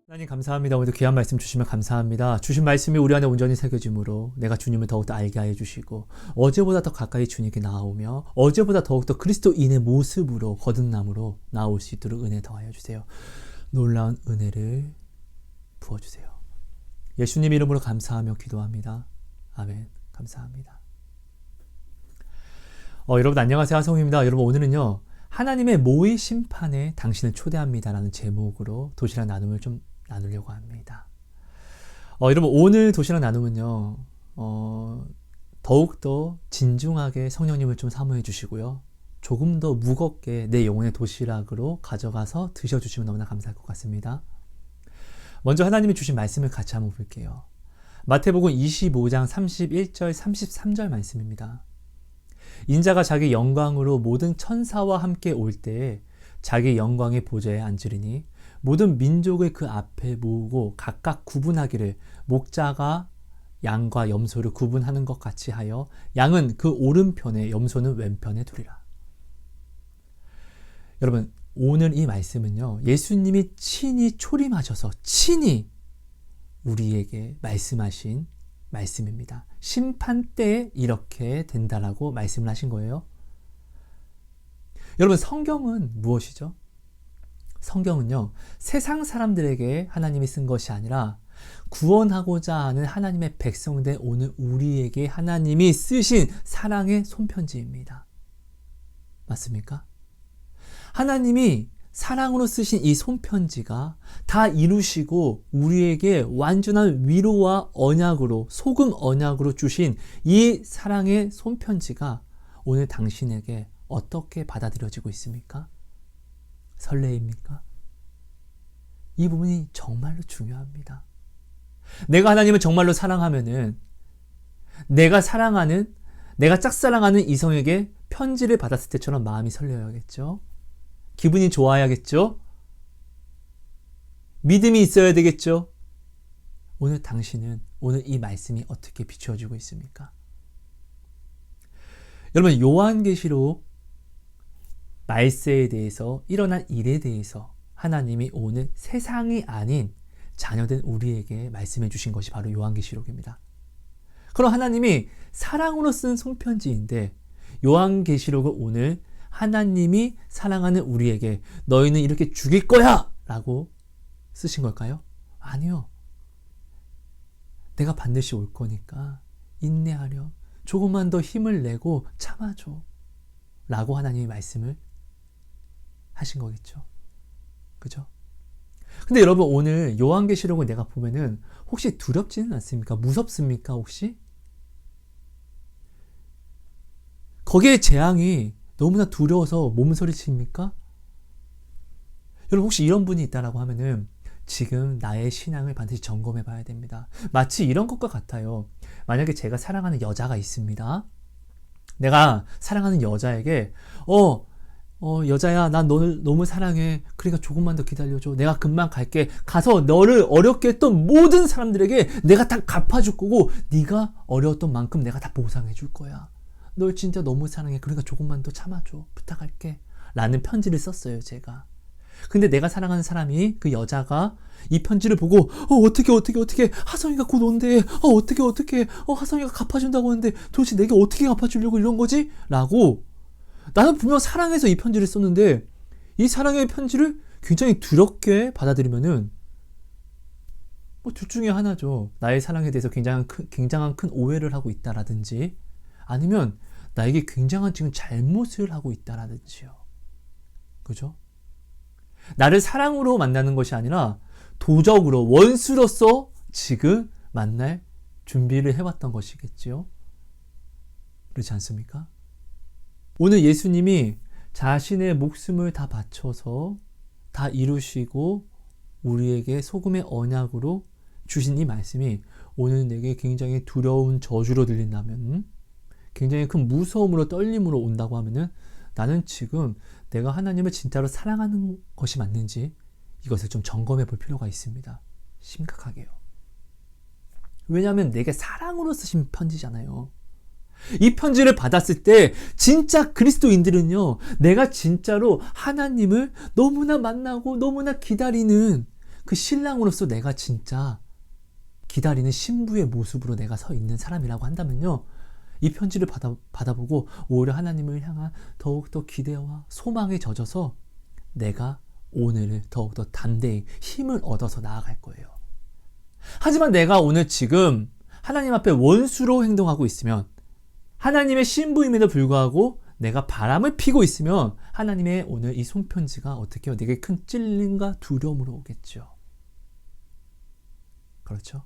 하나님 감사합니다. 오늘도 귀한 말씀 주시면 감사합니다. 주신 말씀이 우리 안에 온전히 새겨짐으로 내가 주님을 더욱더 알게 하여 주시고 어제보다 더 가까이 주님께 나아오며 어제보다 더욱더 그리스도인의 모습으로 거듭남으로 나아올 수 있도록 은혜 더하여 주세요. 놀라운 은혜를 부어주세요. 예수님 이름으로 감사하며 기도합니다. 아멘. 감사합니다. 여러분 안녕하세요. 하성우입니다. 여러분 오늘은요. 하나님의 모의 심판에 당신을 초대합니다 라는 제목으로 도시락 나눔을 좀 나누려고 합니다. 여러분 오늘 도시락 나눔은요. 더욱더 진중하게 성령님을 좀 사모해 주시고요. 조금 더 무겁게 내 영혼의 도시락으로 가져가서 드셔주시면 너무나 감사할 것 같습니다. 먼저 하나님이 주신 말씀을 같이 한번 볼게요. 마태복음 25장 31절 33절 말씀입니다. 인자가 자기 영광으로 모든 천사와 함께 올 때에 자기 영광의 보좌에 앉으리니 모든 민족을 그 앞에 모으고 각각 구분하기를 목자가 양과 염소를 구분하는 것 같이 하여 양은 그 오른편에 염소는 왼편에 두리라. 여러분 오늘 이 말씀은요. 예수님이 친히 초림하셔서 친히 우리에게 말씀하신 말씀입니다. 심판 때에 이렇게 된다라고 말씀을 하신 거예요. 여러분 성경은 무엇이죠? 성경은요. 세상 사람들에게 하나님이 쓴 것이 아니라 구원하고자 하는 하나님의 백성된 오늘 우리에게 하나님이 쓰신 사랑의 손편지입니다. 맞습니까? 하나님이 사랑으로 쓰신 이 손편지가 다 이루시고 우리에게 완전한 위로와 언약으로 소금 언약으로 주신 이 사랑의 손편지가 오늘 당신에게 어떻게 받아들여지고 있습니까? 설레입니까? 이 부분이 정말로 중요합니다. 내가 하나님을 정말로 사랑하면은 내가 사랑하는 내가 짝사랑하는 이성에게 편지를 받았을 때처럼 마음이 설레어야겠죠. 기분이 좋아야겠죠? 믿음이 있어야 되겠죠? 오늘 당신은 오늘 이 말씀이 어떻게 비추어지고 있습니까? 여러분 요한계시록 말세에 대해서 일어난 일에 대해서 하나님이 오늘 세상이 아닌 자녀된 우리에게 말씀해 주신 것이 바로 요한계시록입니다. 그럼 하나님이 사랑으로 쓴 손편지인데 요한계시록을 오늘 하나님이 사랑하는 우리에게 너희는 이렇게 죽일 거야! 라고 쓰신 걸까요? 아니요. 내가 반드시 올 거니까 인내하렴. 조금만 더 힘을 내고 참아줘. 라고 하나님이 말씀을 하신 거겠죠. 그죠? 근데 여러분 오늘 요한계시록을 내가 보면은 혹시 두렵지는 않습니까? 무섭습니까? 혹시? 거기에 재앙이 너무나 두려워서 몸서리칩니까? 여러분 혹시 이런 분이 있다라고 하면은 지금 나의 신앙을 반드시 점검해 봐야 됩니다. 마치 이런 것과 같아요. 만약에 제가 사랑하는 여자가 있습니다. 내가 사랑하는 여자에게 여자야 난 너를 너무 사랑해. 그러니까 조금만 더 기다려줘. 내가 금방 갈게. 가서 너를 어렵게 했던 모든 사람들에게 내가 다 갚아줄 거고 네가 어려웠던 만큼 내가 다 보상해 줄 거야. 널 진짜 너무 사랑해. 그러니까 조금만 더 참아줘. 부탁할게. 라는 편지를 썼어요 제가. 근데 내가 사랑하는 사람이 그 여자가 이 편지를 보고 어떻게 하성이가 곧 온대. 어떻게 하성이가 갚아준다고 하는데 도대체 내가 어떻게 갚아주려고 이런 거지? 라고 나는 분명 사랑해서 이 편지를 썼는데 이 사랑의 편지를 굉장히 두렵게 받아들이면은 둘 중에 하나죠. 나의 사랑에 대해서 굉장한 큰 오해를 하고 있다라든지 아니면 나에게 굉장한 지금 잘못을 하고 있다라든지요. 그죠? 나를 사랑으로 만나는 것이 아니라 도적으로 원수로서 지금 만날 준비를 해왔던 것이겠지요. 그렇지 않습니까? 오늘 예수님이 자신의 목숨을 다 바쳐서 다 이루시고 우리에게 소금의 언약으로 주신 이 말씀이 오늘 내게 굉장히 두려운 저주로 들린다면, 굉장히 큰 무서움으로 떨림으로 온다고 하면은 나는 지금 내가 하나님을 진짜로 사랑하는 것이 맞는지 이것을 좀 점검해 볼 필요가 있습니다. 심각하게요. 왜냐하면 내게 사랑으로 쓰신 편지잖아요. 이 편지를 받았을 때 진짜 그리스도인들은요, 내가 진짜로 하나님을 너무나 만나고 너무나 기다리는 그 신랑으로서 내가 진짜 기다리는 신부의 모습으로 내가 서 있는 사람이라고 한다면요, 이 편지를 받아보고 오히려 하나님을 향한 더욱더 기대와 소망에 젖어서 내가 오늘을 더욱더 담대히 힘을 얻어서 나아갈 거예요. 하지만 내가 오늘 지금 하나님 앞에 원수로 행동하고 있으면, 하나님의 신부임에도 불구하고 내가 바람을 피고 있으면 하나님의 오늘 이 손편지가 어떻게 해요? 내게 큰 찔림과 두려움으로 오겠죠. 그렇죠?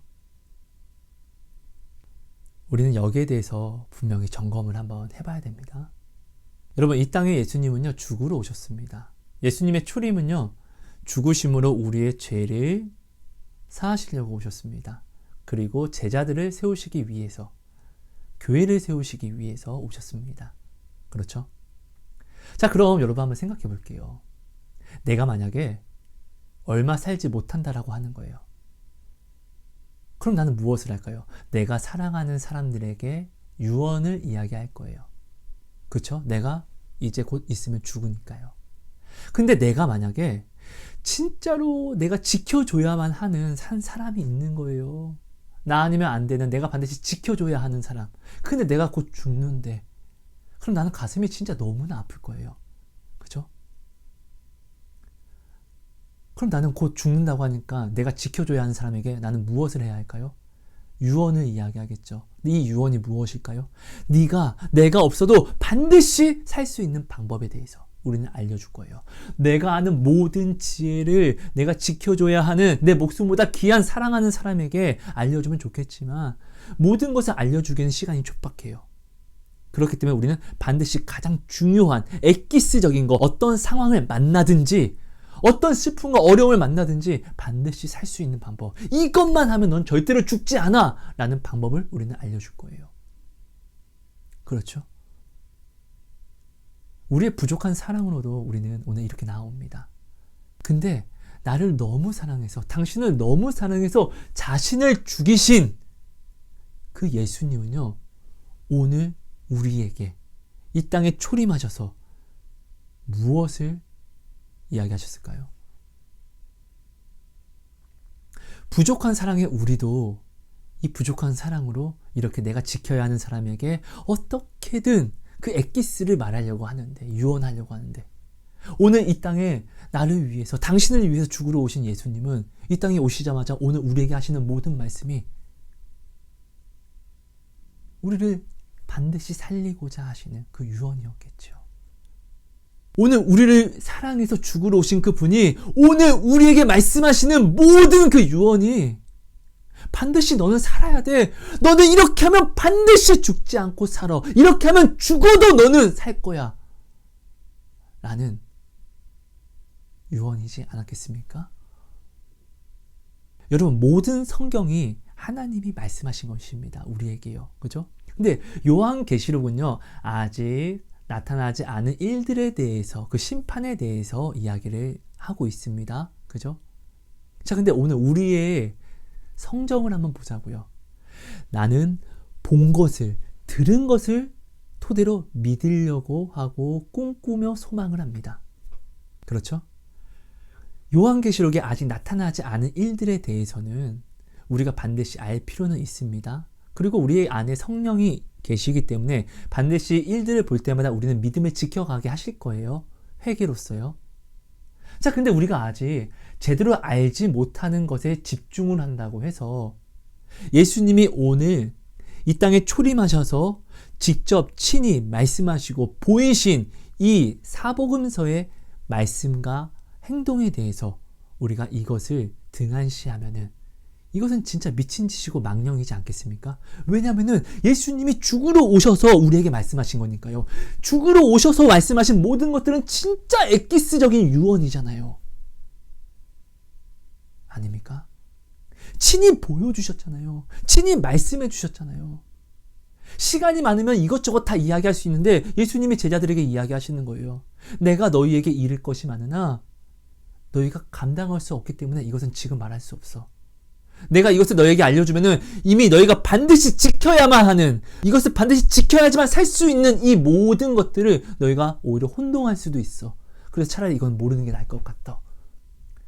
우리는 여기에 대해서 분명히 점검을 한번 해봐야 됩니다. 여러분, 이 땅에 예수님은요, 죽으러 오셨습니다. 예수님의 초림은요, 죽으심으로 우리의 죄를 사하시려고 오셨습니다. 그리고 제자들을 세우시기 위해서, 교회를 세우시기 위해서 오셨습니다. 그렇죠? 자, 그럼 여러분 한번 생각해 볼게요. 내가 만약에 얼마 살지 못한다라고 하는 거예요. 그럼 나는 무엇을 할까요? 내가 사랑하는 사람들에게 유언을 이야기할 거예요. 그렇죠? 내가 이제 곧 있으면 죽으니까요. 근데 내가 만약에 진짜로 내가 지켜줘야만 하는 한 사람이 있는 거예요. 나 아니면 안 되는, 내가 반드시 지켜줘야 하는 사람. 근데 내가 곧 죽는데, 그럼 나는 가슴이 진짜 너무나 아플 거예요. 그죠? 그럼 나는 곧 죽는다고 하니까 내가 지켜줘야 하는 사람에게 나는 무엇을 해야 할까요? 유언을 이야기하겠죠. 이 유언이 무엇일까요? 내가 없어도 반드시 살 수 있는 방법에 대해서 우리는 알려줄 거예요. 내가 아는 모든 지혜를 내가 지켜줘야 하는, 내 목숨보다 귀한 사랑하는 사람에게 알려주면 좋겠지만 모든 것을 알려주기에는 시간이 촉박해요. 그렇기 때문에 우리는 반드시 가장 중요한 엑기스적인 거, 어떤 상황을 만나든지 어떤 슬픔과 어려움을 만나든지 반드시 살 수 있는 방법, 이것만 하면 넌 절대로 죽지 않아 라는 방법을 우리는 알려줄 거예요. 그렇죠? 우리의 부족한 사랑으로도 우리는 오늘 이렇게 나옵니다. 근데 나를 너무 사랑해서, 당신을 너무 사랑해서 자신을 죽이신 그 예수님은요, 오늘 우리에게 이 땅에 초림하셔서 무엇을 이야기하셨을까요? 부족한 사랑의 우리도 이 부족한 사랑으로 이렇게 내가 지켜야 하는 사람에게 어떻게든 그 엑기스를 말하려고 하는데, 유언하려고 하는데, 오늘 이 땅에 나를 위해서, 당신을 위해서 죽으러 오신 예수님은 이 땅에 오시자마자 오늘 우리에게 하시는 모든 말씀이 우리를 반드시 살리고자 하시는 그 유언이었겠죠. 오늘 우리를 사랑해서 죽으러 오신 그 분이 오늘 우리에게 말씀하시는 모든 그 유언이 반드시 너는 살아야 돼. 너는 이렇게 하면 반드시 죽지 않고 살아. 이렇게 하면 죽어도 너는 살 거야. 라는 유언이지 않았겠습니까? 여러분, 모든 성경이 하나님이 말씀하신 것입니다. 우리에게요. 그죠? 근데 요한계시록은요, 아직 나타나지 않은 일들에 대해서, 그 심판에 대해서 이야기를 하고 있습니다. 그죠? 자, 근데 오늘 우리의 성정을 한번 보자고요. 나는 본 것을, 들은 것을 토대로 믿으려고 하고 꿈꾸며 소망을 합니다. 그렇죠? 요한계시록에 아직 나타나지 않은 일들에 대해서는 우리가 반드시 알 필요는 있습니다. 그리고 우리 안에 성령이 계시기 때문에 반드시 일들을 볼 때마다 우리는 믿음을 지켜가게 하실 거예요. 회개로서요. 자, 근데 우리가 아직 제대로 알지 못하는 것에 집중을 한다고 해서 예수님이 오늘 이 땅에 초림하셔서 직접 친히 말씀하시고 보이신 이 사복음서의 말씀과 행동에 대해서 우리가 이것을 등한시하면은 이것은 진짜 미친 짓이고 망령이지 않겠습니까? 왜냐하면은 예수님이 죽으러 오셔서 우리에게 말씀하신 거니까요. 죽으러 오셔서 말씀하신 모든 것들은 진짜 엑기스적인 유언이잖아요. 아닙니까? 친히 보여주셨잖아요. 친히 말씀해 주셨잖아요. 시간이 많으면 이것저것 다 이야기할 수 있는데 예수님이 제자들에게 이야기하시는 거예요. 내가 너희에게 이를 것이 많으나 너희가 감당할 수 없기 때문에 이것은 지금 말할 수 없어. 내가 이것을 너희에게 알려주면은 이미 너희가 반드시 지켜야만 하는, 이것을 반드시 지켜야지만 살 수 있는 이 모든 것들을 너희가 오히려 혼동할 수도 있어. 그래서 차라리 이건 모르는 게 나을 것 같다.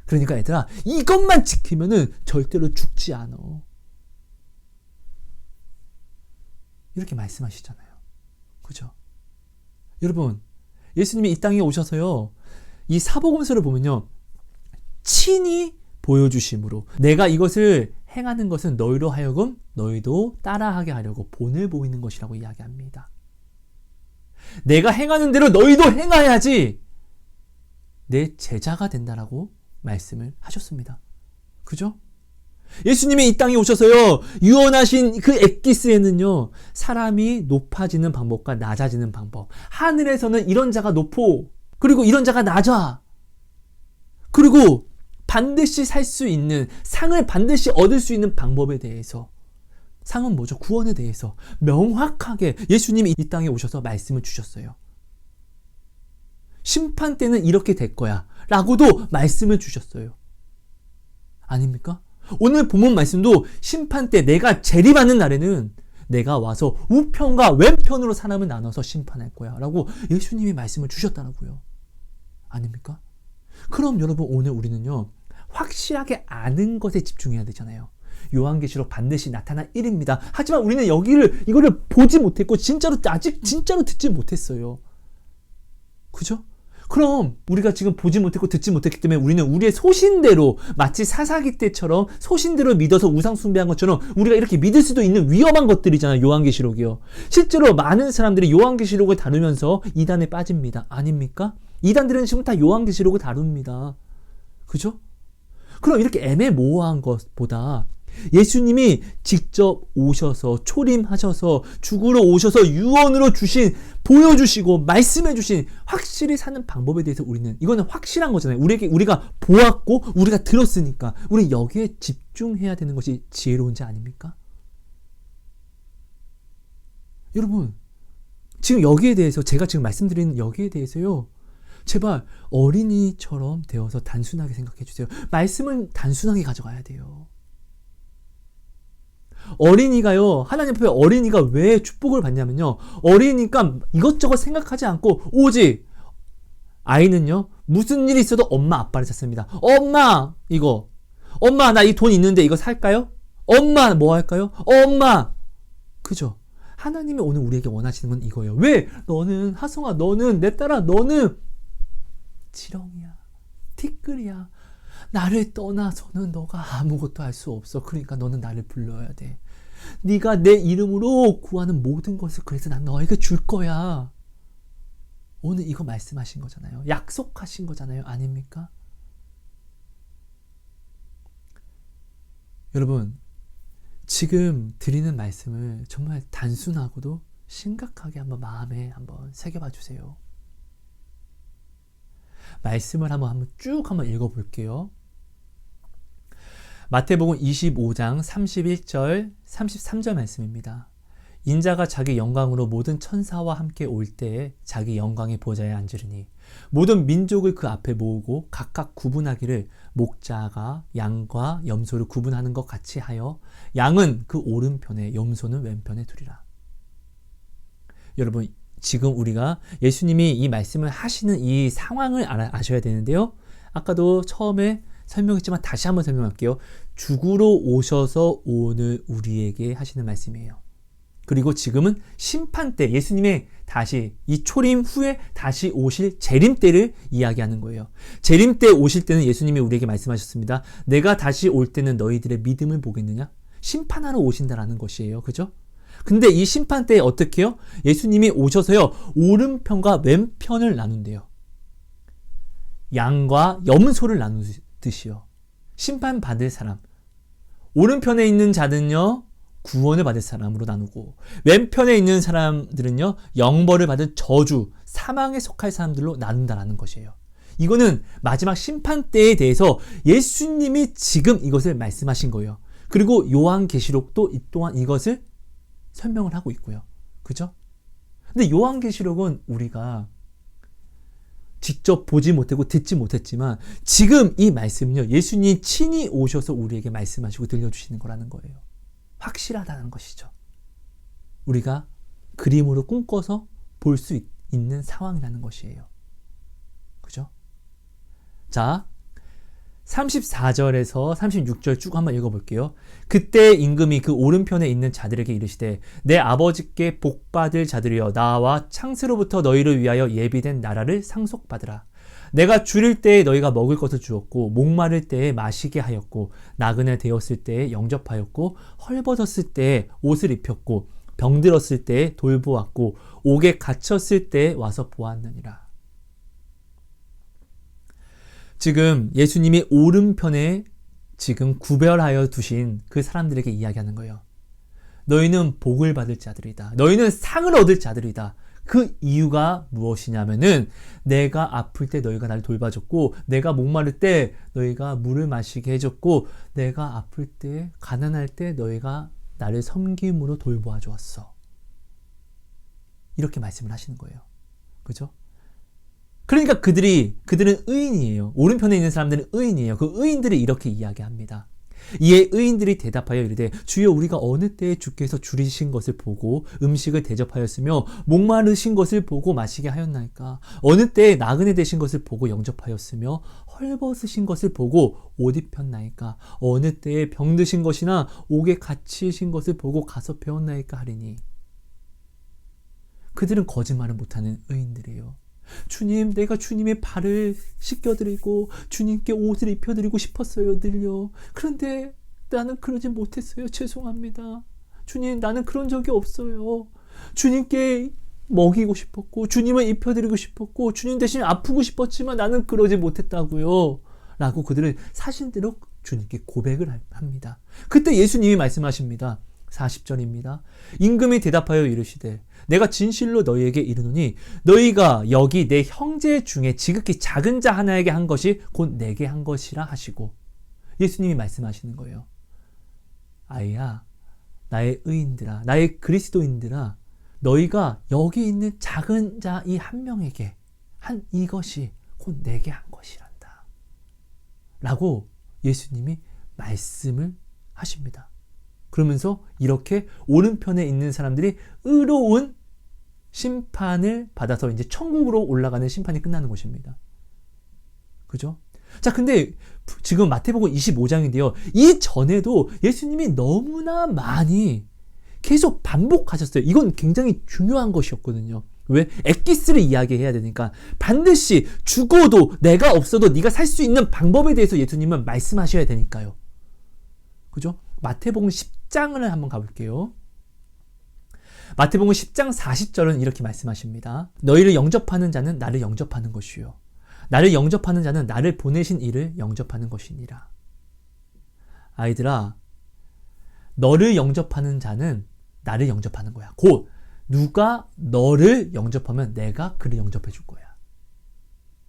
그러니까 얘들아, 이것만 지키면은 절대로 죽지 않아. 이렇게 말씀하시잖아요. 그죠? 여러분, 예수님이 이 땅에 오셔서요, 이 사복음서를 보면요, 친히 보여주심으로 내가 이것을 행하는 것은 너희로 하여금 너희도 따라하게 하려고 본을 보이는 것이라고 이야기합니다. 내가 행하는 대로 너희도 행해야지 내 제자가 된다라고 말씀을 하셨습니다. 그죠? 예수님이 이 땅에 오셔서요, 유언하신 그 엑기스에는요, 사람이 높아지는 방법과 낮아지는 방법, 하늘에서는 이런 자가 높고 그리고 이런 자가 낮아, 그리고 반드시 살 수 있는, 상을 반드시 얻을 수 있는 방법에 대해서, 상은 뭐죠? 구원에 대해서 명확하게 예수님이 이 땅에 오셔서 말씀을 주셨어요. 심판 때는 이렇게 될 거야 라고도 말씀을 주셨어요. 아닙니까? 오늘 본문 말씀도 심판 때 내가 재림하는 날에는 내가 와서 우편과 왼편으로 사람을 나눠서 심판할 거야 라고 예수님이 말씀을 주셨다고요. 아닙니까? 그럼 여러분, 오늘 우리는요, 확실하게 아는 것에 집중해야 되잖아요. 요한계시록 반드시 나타날 일입니다. 하지만 우리는 이거를 보지 못했고 아직 진짜로 듣지 못했어요. 그죠? 그럼 우리가 지금 보지 못했고 듣지 못했기 때문에 우리는 우리의 소신대로, 마치 사사기 때처럼 소신대로 믿어서 우상 숭배한 것처럼 우리가 이렇게 믿을 수도 있는 위험한 것들이잖아요. 요한계시록이요. 실제로 많은 사람들이 요한계시록을 다루면서 이단에 빠집니다. 아닙니까? 이단들은 지금 다 요한계시록을 다룹니다. 그죠? 그럼 이렇게 애매모호한 것보다 예수님이 직접 오셔서 초림하셔서 죽으러 오셔서 유언으로 보여주시고 말씀해 주신 확실히 사는 방법에 대해서 우리는, 이거는 확실한 거잖아요. 우리가 보았고 우리가 들었으니까 우리 여기에 집중해야 되는 것이 지혜로운지 아닙니까? 여러분, 지금 여기에 대해서, 제가 지금 말씀드리는 여기에 대해서요, 제발 어린이처럼 되어서 단순하게 생각해 주세요. 말씀은 단순하게 가져가야 돼요. 어린이가요, 하나님 앞에 어린이가 왜 축복을 받냐면요, 어린이니까 이것저것 생각하지 않고 오직 아이는요, 무슨 일이 있어도 엄마 아빠를 찾습니다. 엄마 이거, 엄마 나 이 돈 있는데 이거 살까요? 엄마 뭐 할까요? 엄마. 그죠? 하나님이 오늘 우리에게 원하시는 건 이거예요. 왜? 너는, 하성아, 너는, 내 딸아, 너는 지렁이야, 티끌이야. 나를 떠나서는 너가 아무것도 할 수 없어. 그러니까 너는 나를 불러야 돼. 네가 내 이름으로 구하는 모든 것을 그래서 난 너에게 줄 거야. 오늘 이거 말씀하신 거잖아요. 약속하신 거잖아요. 아닙니까? 여러분, 지금 드리는 말씀을 정말 단순하고도 심각하게 한번 마음에 한번 새겨봐 주세요. 말씀을 한번 쭉 읽어볼게요. 마태복음 25장 31절 33절 말씀입니다. 인자가 자기 영광으로 모든 천사와 함께 올 때에 자기 영광의 보좌에 앉으리니 모든 민족을 그 앞에 모으고 각각 구분하기를 목자가 양과 염소를 구분하는 것 같이 하여 양은 그 오른편에 염소는 왼편에 두리라. 여러분, 지금 우리가 예수님이 이 말씀을 하시는 이 상황을 아셔야 되는데요. 아까도 처음에 설명했지만 다시 한번 설명할게요. 죽으러 오셔서 오늘 우리에게 하시는 말씀이에요. 그리고 지금은 심판 때, 예수님의 다시 이 초림 후에 다시 오실 재림 때를 이야기하는 거예요. 재림 때 오실 때는 예수님이 우리에게 말씀하셨습니다. 내가 다시 올 때는 너희들의 믿음을 보겠느냐? 심판하러 오신다라는 것이에요. 그죠? 근데 이 심판 때에 어떻게 해요? 예수님이 오셔서요, 오른편과 왼편을 나눈대요. 양과 염소를 나누듯이요. 심판받을 사람, 오른편에 있는 자는요, 구원을 받을 사람으로 나누고, 왼편에 있는 사람들은요, 영벌을 받을 저주, 사망에 속할 사람들로 나눈다라는 것이에요. 이거는 마지막 심판 때에 대해서 예수님이 지금 이것을 말씀하신 거예요. 그리고 요한계시록도 이 또한 이것을 설명을 하고 있고요. 그죠? 근데 요한계시록은 우리가 직접 보지 못하고 듣지 못했지만 지금 이 말씀은요, 예수님이 친히 오셔서 우리에게 말씀하시고 들려주시는 거라는 거예요. 확실하다는 것이죠. 우리가 그림으로 꿈꿔서 볼 수 있는 상황이라는 것이에요. 그죠? 자, 34절에서 36절 쭉 한번 읽어볼게요. 그때 임금이 그 오른편에 있는 자들에게 이르시되 내 아버지께 복받을 자들이여 나와 창세로부터 너희를 위하여 예비된 나라를 상속받으라. 내가 줄일 때에 너희가 먹을 것을 주었고 목마를 때에 마시게 하였고 나그네 되었을 때에 영접하였고 헐벗었을 때에 옷을 입혔고 병들었을 때에 돌보았고 옥에 갇혔을 때에 와서 보았느니라. 지금 예수님이 오른편에 지금 구별하여 두신 그 사람들에게 이야기하는 거예요. 너희는 복을 받을 자들이다. 너희는 상을 얻을 자들이다. 그 이유가 무엇이냐면은 내가 아플 때 너희가 나를 돌봐줬고 내가 목마를 때 너희가 물을 마시게 해줬고 내가 아플 때 가난할 때 너희가 나를 섬김으로 돌보아 주었어. 이렇게 말씀을 하시는 거예요. 그죠? 그러니까 그들은 의인이에요. 오른편에 있는 사람들은 의인이에요. 그 의인들이 이렇게 이야기합니다. 이에 의인들이 대답하여 이르되 주여 우리가 어느 때에 주께서 줄이신 것을 보고 음식을 대접하였으며 목마르신 것을 보고 마시게 하였나이까? 어느 때에 나그네 되신 것을 보고 영접하였으며 헐벗으신 것을 보고 옷 입혔나이까? 어느 때에 병드신 것이나 옥에 갇히신 것을 보고 가서 배웠나이까 하리니. 그들은 거짓말을 못하는 의인들이에요. 주님, 내가 주님의 발을 씻겨드리고 주님께 옷을 입혀드리고 싶었어요, 늘요. 그런데 나는 그러지 못했어요. 죄송합니다. 주님, 나는 그런 적이 없어요. 주님께 먹이고 싶었고 주님을 입혀드리고 싶었고 주님 대신 아프고 싶었지만 나는 그러지 못했다고요. 라고 그들은 사실대로 주님께 고백을 합니다. 그때 예수님이 말씀하십니다. 40절입니다. 임금이 대답하여 이르시되 내가 진실로 너희에게 이르노니 너희가 여기 내 형제 중에 지극히 작은 자 하나에게 한 것이 곧 내게 한 것이라 하시고 예수님이 말씀하시는 거예요. 아이야, 나의 의인들아, 나의 그리스도인들아, 너희가 여기 있는 작은 자 이 한 명에게 한 이것이 곧 내게 한 것이란다. 라고 예수님이 말씀을 하십니다. 그러면서 이렇게 오른편에 있는 사람들이 의로운 심판을 받아서 이제 천국으로 올라가는 심판이 끝나는 것입니다. 그죠? 자, 근데 지금 마태복음 25장인데요. 이 전에도 예수님이 너무나 많이 계속 반복하셨어요. 이건 굉장히 중요한 것이었거든요. 왜? 엑기스를 이야기해야 되니까 반드시 죽어도 내가 없어도 네가 살 수 있는 방법에 대해서 예수님은 말씀하셔야 되니까요. 그죠? 마태복음 10장을 한번 가볼게요. 마태복음 10장 40절은 이렇게 말씀하십니다. 너희를 영접하는 자는 나를 영접하는 것이요 나를 영접하는 자는 나를 보내신 이를 영접하는 것이니라. 아이들아, 너를 영접하는 자는 나를 영접하는 거야. 곧 누가 너를 영접하면 내가 그를 영접해 줄 거야.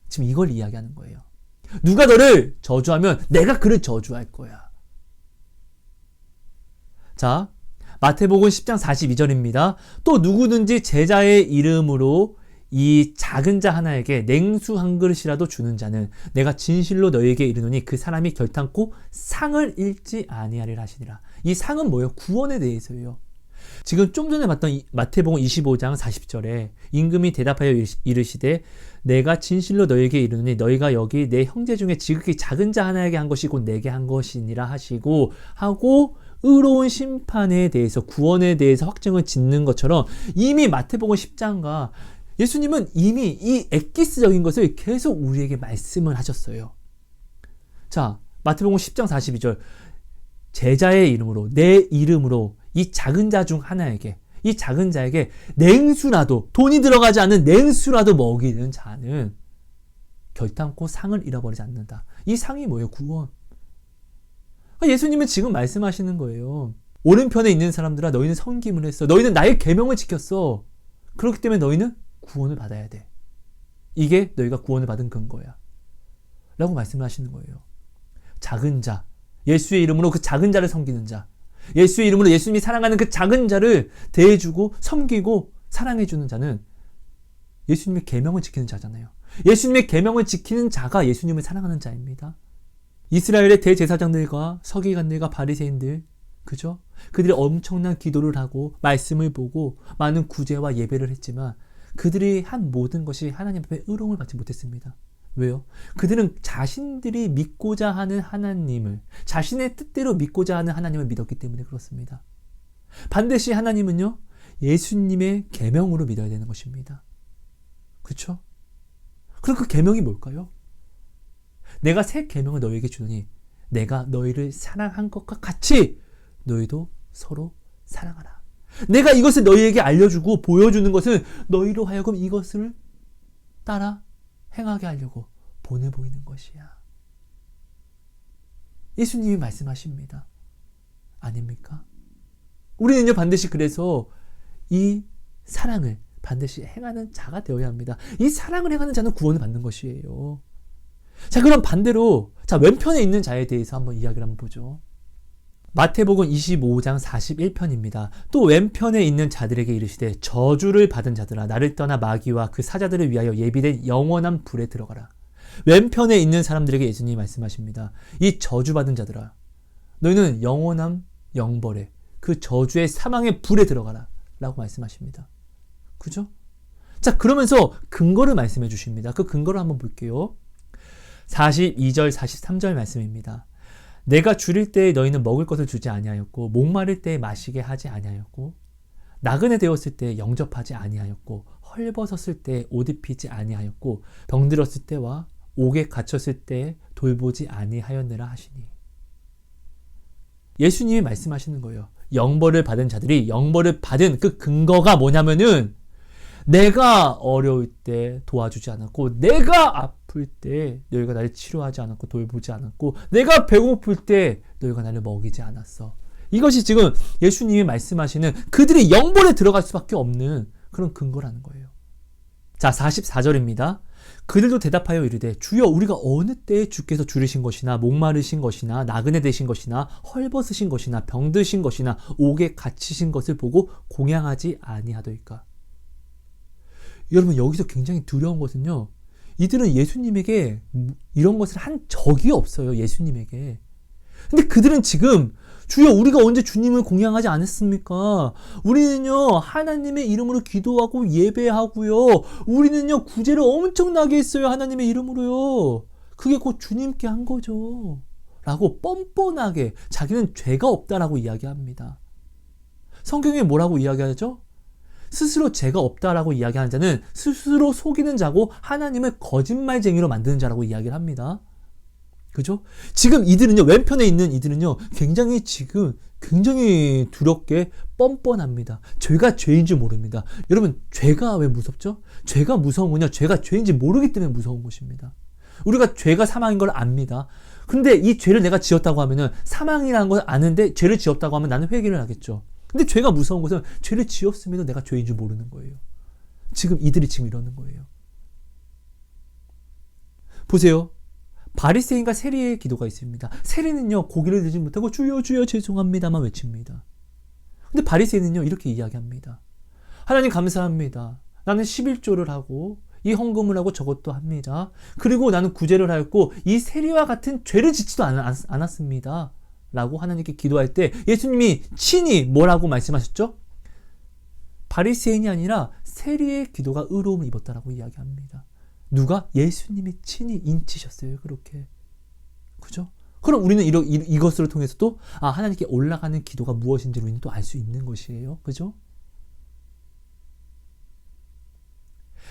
지금 이걸 이야기하는 거예요. 누가 너를 저주하면 내가 그를 저주할 거야. 자, 마태복음 10장 42절입니다. 또 누구든지 제자의 이름으로 이 작은 자 하나에게 냉수 한 그릇이라도 주는 자는 내가 진실로 너희에게 이르노니 그 사람이 결탄코 상을 잃지 아니하리라 하시니라. 이 상은 뭐예요? 구원에 대해서예요. 지금 좀 전에 봤던 마태복음 25장 40절에 임금이 대답하여 이르시되 내가 진실로 너희에게 이르노니 너희가 여기 내 형제 중에 지극히 작은 자 하나에게 한 것이 곧 내게 한 것이니라 하시고 의로운 심판에 대해서 구원에 대해서 확정을 짓는 것처럼 이미 마태복음 10장과 예수님은 이미 이 엑기스적인 것을 계속 우리에게 말씀을 하셨어요. 자, 마태복음 10장 42절 제자의 이름으로 내 이름으로 이 작은 자 중 하나에게 이 작은 자에게 냉수라도 돈이 들어가지 않는 냉수라도 먹이는 자는 결탄코 상을 잃어버리지 않는다. 이 상이 뭐예요? 구원. 예수님은 지금 말씀하시는 거예요. 오른편에 있는 사람들아 너희는 섬김을 했어. 너희는 나의 계명을 지켰어. 그렇기 때문에 너희는 구원을 받아야 돼. 이게 너희가 구원을 받은 근거야. 라고 말씀을 하시는 거예요. 작은 자, 예수의 이름으로 그 작은 자를 섬기는 자, 예수의 이름으로 예수님이 사랑하는 그 작은 자를 대해주고 섬기고 사랑해주는 자는 예수님의 계명을 지키는 자잖아요. 예수님의 계명을 지키는 자가 예수님을 사랑하는 자입니다. 이스라엘의 대제사장들과 서기관들과 바리새인들, 그죠? 그들이 엄청난 기도를 하고 말씀을 보고 많은 구제와 예배를 했지만 그들이 한 모든 것이 하나님 앞에 의로움을 받지 못했습니다. 왜요? 그들은 자신들이 믿고자 하는 하나님을, 자신의 뜻대로 믿고자 하는 하나님을 믿었기 때문에 그렇습니다. 반드시 하나님은요, 예수님의 계명으로 믿어야 되는 것입니다. 그렇죠? 그럼 그 계명이 뭘까요? 내가 새 계명을 너희에게 주노니 내가 너희를 사랑한 것과 같이 너희도 서로 사랑하라. 내가 이것을 너희에게 알려주고 보여주는 것은 너희로 하여금 이것을 따라 행하게 하려고 본을 보이는 것이야. 예수님이 말씀하십니다. 아닙니까? 우리는요, 반드시 그래서 이 사랑을 반드시 행하는 자가 되어야 합니다. 이 사랑을 행하는 자는 구원을 받는 것이에요. 자, 그럼 반대로, 자, 왼편에 있는 자에 대해서 한번 이야기를 한번 보죠. 마태복음 25장 41편입니다. 또 왼편에 있는 자들에게 이르시되 저주를 받은 자들아 나를 떠나 마귀와 그 사자들을 위하여 예비된 영원한 불에 들어가라. 왼편에 있는 사람들에게 예수님이 말씀하십니다. 이 저주받은 자들아, 너희는 영원한 영벌에, 그 저주의 사망의 불에 들어가라 라고 말씀하십니다. 그죠? 자, 그러면서 근거를 말씀해 주십니다. 그 근거를 한번 볼게요. 42절 43절 말씀입니다. 내가 줄일 때에 너희는 먹을 것을 주지 아니하였고 목마를 때에 마시게 하지 아니하였고 나그네 되었을 때에 영접하지 아니하였고 헐벗었을 때에 옷 입히지 아니하였고 병들었을 때와 옥에 갇혔을 때에 돌보지 아니하였느라 하시니. 예수님이 말씀하시는 거예요. 영벌을 받은 자들이 영벌을 받은 그 근거가 뭐냐면은 내가 어려울 때 도와주지 않았고 내가 아플 때 너희가 나를 치료하지 않았고 돌보지 않았고 내가 배고플 때 너희가 나를 먹이지 않았어. 이것이 지금 예수님이 말씀하시는 그들이 영벌에 들어갈 수밖에 없는 그런 근거라는 거예요. 자, 44절입니다. 그들도 대답하여 이르되 주여 우리가 어느 때에 주께서 줄이신 것이나 목마르신 것이나 나그네 되신 것이나 헐벗으신 것이나 병드신 것이나 옥에 갇히신 것을 보고 공양하지 아니하더이까. 여러분, 여기서 굉장히 두려운 것은요, 이들은 예수님에게 이런 것을 한 적이 없어요. 예수님에게. 근데 그들은 지금 주여 우리가 언제 주님을 공양하지 않았습니까? 우리는요 하나님의 이름으로 기도하고 예배하고요, 우리는요 구제를 엄청나게 했어요. 하나님의 이름으로요. 그게 곧 주님께 한 거죠 라고 뻔뻔하게 자기는 죄가 없다라고 이야기합니다. 성경에 뭐라고 이야기하죠? 스스로 죄가 없다라고 이야기하는 자는 스스로 속이는 자고 하나님을 거짓말쟁이로 만드는 자라고 이야기를 합니다. 그죠? 지금 이들은요, 왼편에 있는 이들은요, 굉장히 두렵게 뻔뻔합니다. 죄가 죄인 줄 모릅니다. 여러분, 죄가 왜 무섭죠? 죄가 무서운 거냐? 죄가 죄인지 모르기 때문에 무서운 것입니다. 우리가 죄가 사망인 걸 압니다. 근데 이 죄를 내가 지었다고 하면은 사망이라는 걸 아는데 죄를 지었다고 하면 나는 회개를 하겠죠. 근데 죄가 무서운 것은 죄를 지었음에도 내가 죄인 줄 모르는 거예요. 지금 이들이 지금 이러는 거예요. 보세요. 바리새인과 세리의 기도가 있습니다. 세리는요 고개를 들지 못하고 주여 주여 죄송합니다만 외칩니다. 근데 바리새인은요 이렇게 이야기합니다. 하나님 감사합니다. 나는 11조를 하고 이 헌금을 하고 저것도 합니다. 그리고 나는 구제를 하였고 이 세리와 같은 죄를 짓지도 않았습니다. 라고 하나님께 기도할 때 예수님이 친히 뭐라고 말씀하셨죠? 바리새인이 아니라 세리의 기도가 의로움을 입었다라고 이야기합니다. 누가? 예수님이 친히 인치셨어요. 그렇게. 그죠? 그럼 우리는 이것을 통해서도 하나님께 올라가는 기도가 무엇인지를 우리는 또 알 수 있는 것이에요. 그죠?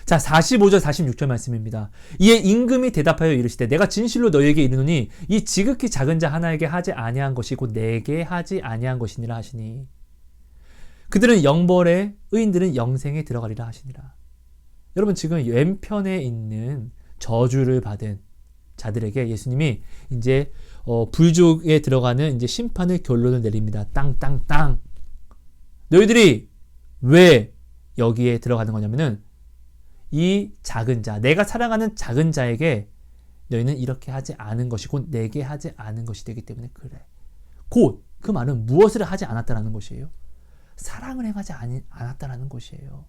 자, 45절 46절 말씀입니다. 이에 임금이 대답하여 이르시되 내가 진실로 너희에게 이르노니 이 지극히 작은 자 하나에게 하지 아니한 것이 곧 내게 하지 아니한 것이니라 하시니 그들은 영벌에 의인들은 영생에 들어가리라 하시니라. 여러분, 지금 왼편에 있는 저주를 받은 자들에게 예수님이 이제 불족에 들어가는 이제 심판의 결론을 내립니다. 땅땅땅. 너희들이 왜 여기에 들어가는 거냐면은 이 작은 자, 내가 사랑하는 작은 자에게 너희는 이렇게 하지 않은 것이 곧 내게 하지 않은 것이 되기 때문에 그래. 곧 그 말은 무엇을 하지 않았다라는 것이에요? 사랑을 행하지 않았다라는 것이에요.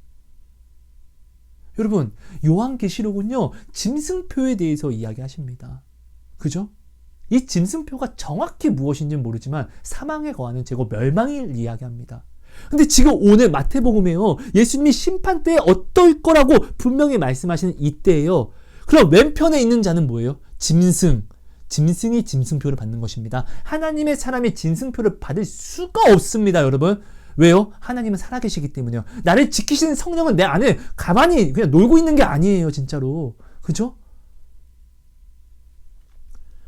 여러분, 요한계시록은요, 짐승표에 대해서 이야기하십니다. 그죠? 이 짐승표가 정확히 무엇인지는 모르지만 사망에 거하는 죄고 멸망을 이야기합니다. 근데 지금 오늘 마태복음에요, 예수님이 심판 때에 어떨 거라고 분명히 말씀하시는 이때예요. 그럼 왼편에 있는 자는 뭐예요? 짐승이 짐승표를 받는 것입니다. 하나님의 사람이 짐승표를 받을 수가 없습니다, 여러분. 왜요? 하나님은 살아계시기 때문에요. 나를 지키시는 성령은 내 안에 가만히 그냥 놀고 있는 게 아니에요, 진짜로. 그죠?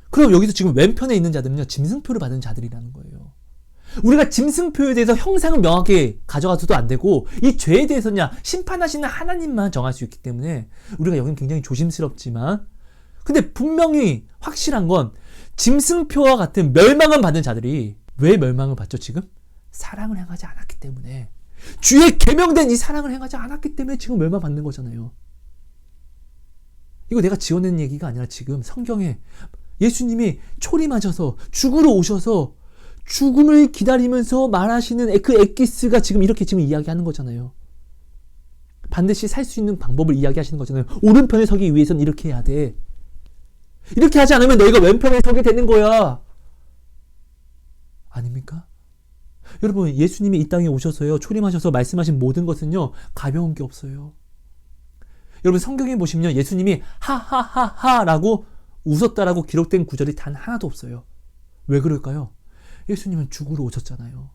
그럼 여기서 지금 왼편에 있는 자들은요, 짐승표를 받은 자들이라는 거예요. 우리가 짐승표에 대해서 형상을 명확히 가져가서도 안 되고, 이 죄에 대해서는 심판하시는 하나님만 정할 수 있기 때문에 우리가 여기는 굉장히 조심스럽지만, 근데 분명히 확실한 건 짐승표와 같은 멸망을 받는 자들이 왜 멸망을 받죠, 지금? 사랑을 행하지 않았기 때문에. 주의 계명된 이 사랑을 행하지 않았기 때문에 지금 멸망받는 거잖아요. 이거 내가 지어낸 얘기가 아니라 지금 성경에 예수님이 초림하셔서 죽으러 오셔서 죽음을 기다리면서 말하시는 그 엑기스가 지금 이렇게 지금 이야기하는 거잖아요. 반드시 살 수 있는 방법을 이야기하시는 거잖아요. 오른편에 서기 위해서는 이렇게 해야 돼. 이렇게 하지 않으면 너희가 왼편에 서게 되는 거야. 아닙니까? 여러분, 예수님이 이 땅에 오셔서요, 초림하셔서 말씀하신 모든 것은요, 가벼운 게 없어요. 여러분, 성경에 보시면 예수님이 하하하하라고 웃었다라고 기록된 구절이 단 하나도 없어요. 왜 그럴까요? 예수님은 죽으러 오셨잖아요.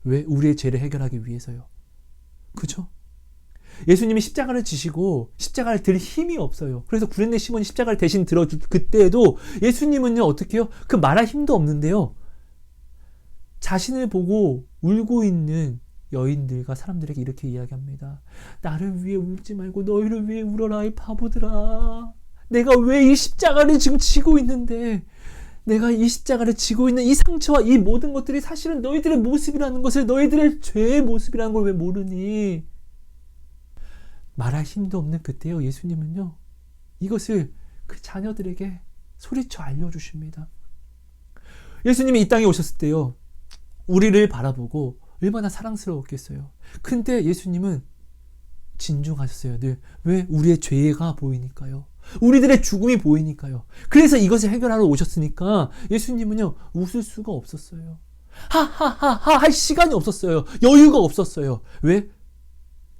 왜? 우리의 죄를 해결하기 위해서요. 그죠? 예수님이 십자가를 지시고 십자가를 들 힘이 없어요. 그래서 구레네 시몬이 십자가를 대신 들어줄 그때에도 예수님은요, 어떻게 해요? 그 말할 힘도 없는데요, 자신을 보고 울고 있는 여인들과 사람들에게 이렇게 이야기합니다. 나를 위해 울지 말고 너희를 위해 울어라, 이 바보들아. 내가 왜 이 십자가를 지금 지고 있는데, 내가 이 십자가를 지고 있는 이 상처와 이 모든 것들이 사실은 너희들의 모습이라는 것을, 너희들의 죄의 모습이라는 걸 왜 모르니? 말할 힘도 없는 그때요, 예수님은요, 이것을 그 자녀들에게 소리쳐 알려주십니다. 예수님이 이 땅에 오셨을 때요, 우리를 바라보고 얼마나 사랑스러웠겠어요. 근데 예수님은 진중하셨어요. 늘. 왜? 우리의 죄가 보이니까요. 우리들의 죽음이 보이니까요. 그래서 이것을 해결하러 오셨으니까 예수님은요, 웃을 수가 없었어요. 하하하하 할 시간이 없었어요. 여유가 없었어요. 왜?